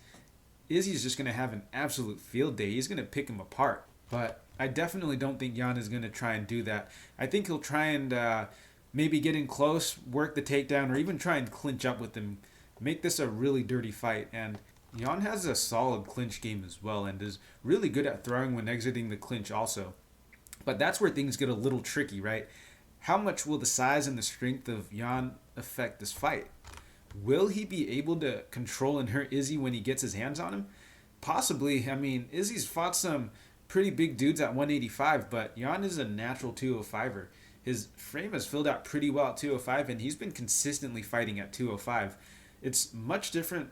Izzy's just going to have an absolute field day. He's going to pick him apart. But I definitely don't think Jan is going to try and do that. I think he'll try and maybe get in close, work the takedown, or even try and clinch up with him. Make this a really dirty fight. And Jan has a solid clinch game as well, and is really good at throwing when exiting the clinch also. But that's where things get a little tricky, right? How much will the size and the strength of Jan affect this fight? Will he be able to control and hurt Izzy when he gets his hands on him? Possibly. I mean, Izzy's fought some pretty big dudes at 185, but Jan is a natural 205er. His frame has filled out pretty well at 205, and he's been consistently fighting at 205. It's much different,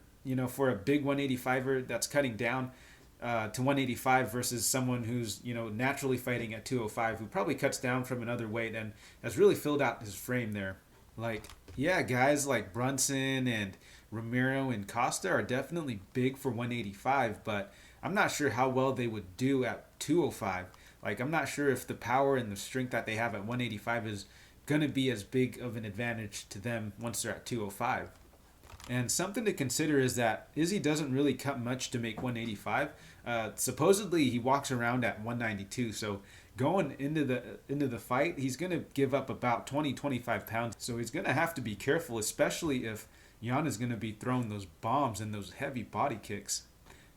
for a big 185er that's cutting down to 185 versus someone who's, naturally fighting at 205, who probably cuts down from another weight and has really filled out his frame there. Like, yeah, guys like Brunson and Romero and Costa are definitely big for 185, but I'm not sure how well they would do at 205. Like, I'm not sure if the power and the strength that they have at 185 is going to be as big of an advantage to them once they're at 205. And something to consider is that Izzy doesn't really cut much to make 185. Supposedly, he walks around at 192, so going into the fight, he's going to give up about 20-25 pounds. So he's going to have to be careful, especially if Jan is going to be throwing those bombs and those heavy body kicks.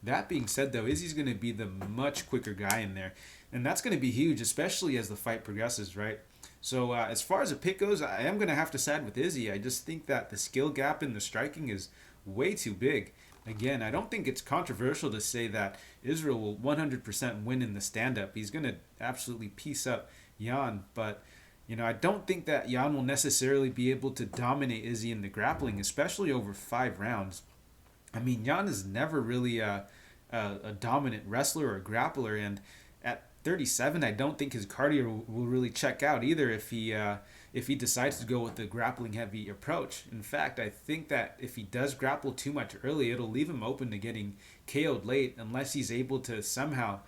That being said, though, Izzy's going to be the much quicker guy in there. And that's going to be huge, especially as the fight progresses, right? So as far as a pick goes, I am going to have to side with Izzy. I just think that the skill gap in the striking is way too big. Again, I don't think it's controversial to say that Israel will 100% win in the stand-up. He's going to absolutely piece up Jan, but I don't think that Jan will necessarily be able to dominate Izzy in the grappling, especially over 5 rounds. I mean, Jan is never really a dominant wrestler or grappler, and at 37, I don't think his cardio will really check out either if he decides to go with the grappling heavy approach. In fact, I think that if he does grapple too much early, it'll leave him open to getting KO'd late unless he's able to somehow,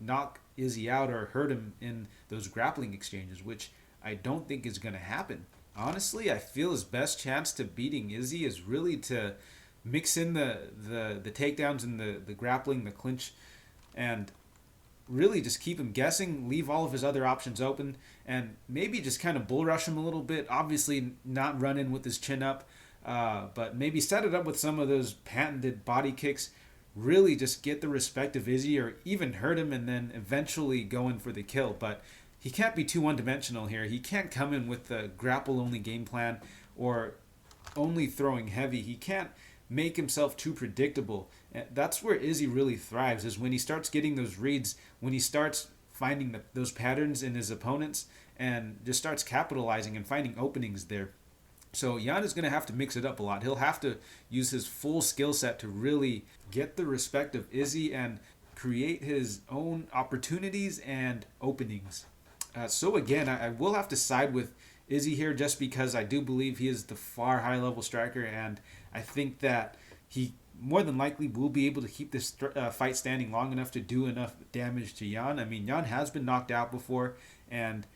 knock Izzy out or hurt him in those grappling exchanges, which I don't think is going to happen. Honestly, I feel his best chance to beating Izzy is really to mix in the takedowns and the grappling, the clinch, and really just keep him guessing, leave all of his other options open, and maybe just kind of bull rush him a little bit. Obviously not run in with his chin up, but maybe set it up with some of those patented body kicks, really just get the respect of Izzy or even hurt him and then eventually go in for the kill. But he can't be too one-dimensional here. He can't come in with the grapple-only game plan or only throwing heavy. He can't make himself too predictable. That's where Izzy really thrives, is when he starts getting those reads, when he starts finding those patterns in his opponents and just starts capitalizing and finding openings there. So Jan is going to have to mix it up a lot. He'll have to use his full skill set to really get the respect of Izzy and create his own opportunities and openings. So again, I will have to side with Izzy here just because I do believe he is the far high-level striker, and I think that he more than likely will be able to keep this fight standing long enough to do enough damage to Jan. I mean, Jan has been knocked out before, and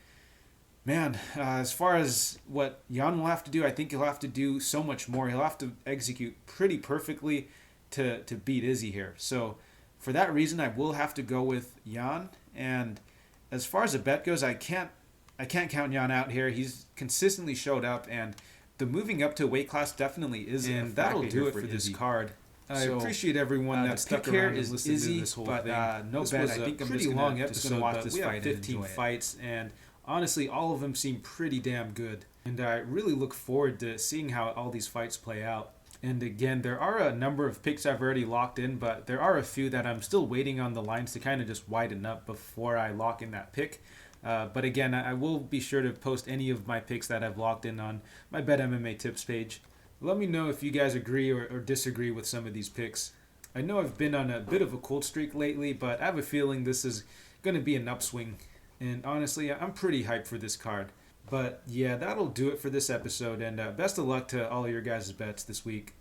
man, as far as what Jan will have to do, I think he'll have to do so much more. He'll have to execute pretty perfectly to beat Izzy here. So for that reason, I will have to go with Jan. And as far as the bet goes, I can't count Jan out here. He's consistently showed up, and the moving up to weight class definitely is, and that'll do it for this card. I appreciate everyone that stuck around and listened to this whole thing. No this bet. I think I'm pretty long episode. Watch this fight. We have 15 fights, and honestly, all of them seem pretty damn good. And I really look forward to seeing how all these fights play out. And again, there are a number of picks I've already locked in, but there are a few that I'm still waiting on the lines to kind of just widen up before I lock in that pick. But again, I will be sure to post any of my picks that I've locked in on my Bet MMA tips page. Let me know if you guys agree or disagree with some of these picks. I know I've been on a bit of a cold streak lately, but I have a feeling this is going to be an upswing. And honestly, I'm pretty hyped for this card. But yeah, that'll do it for this episode, and best of luck to all your guys' bets this week.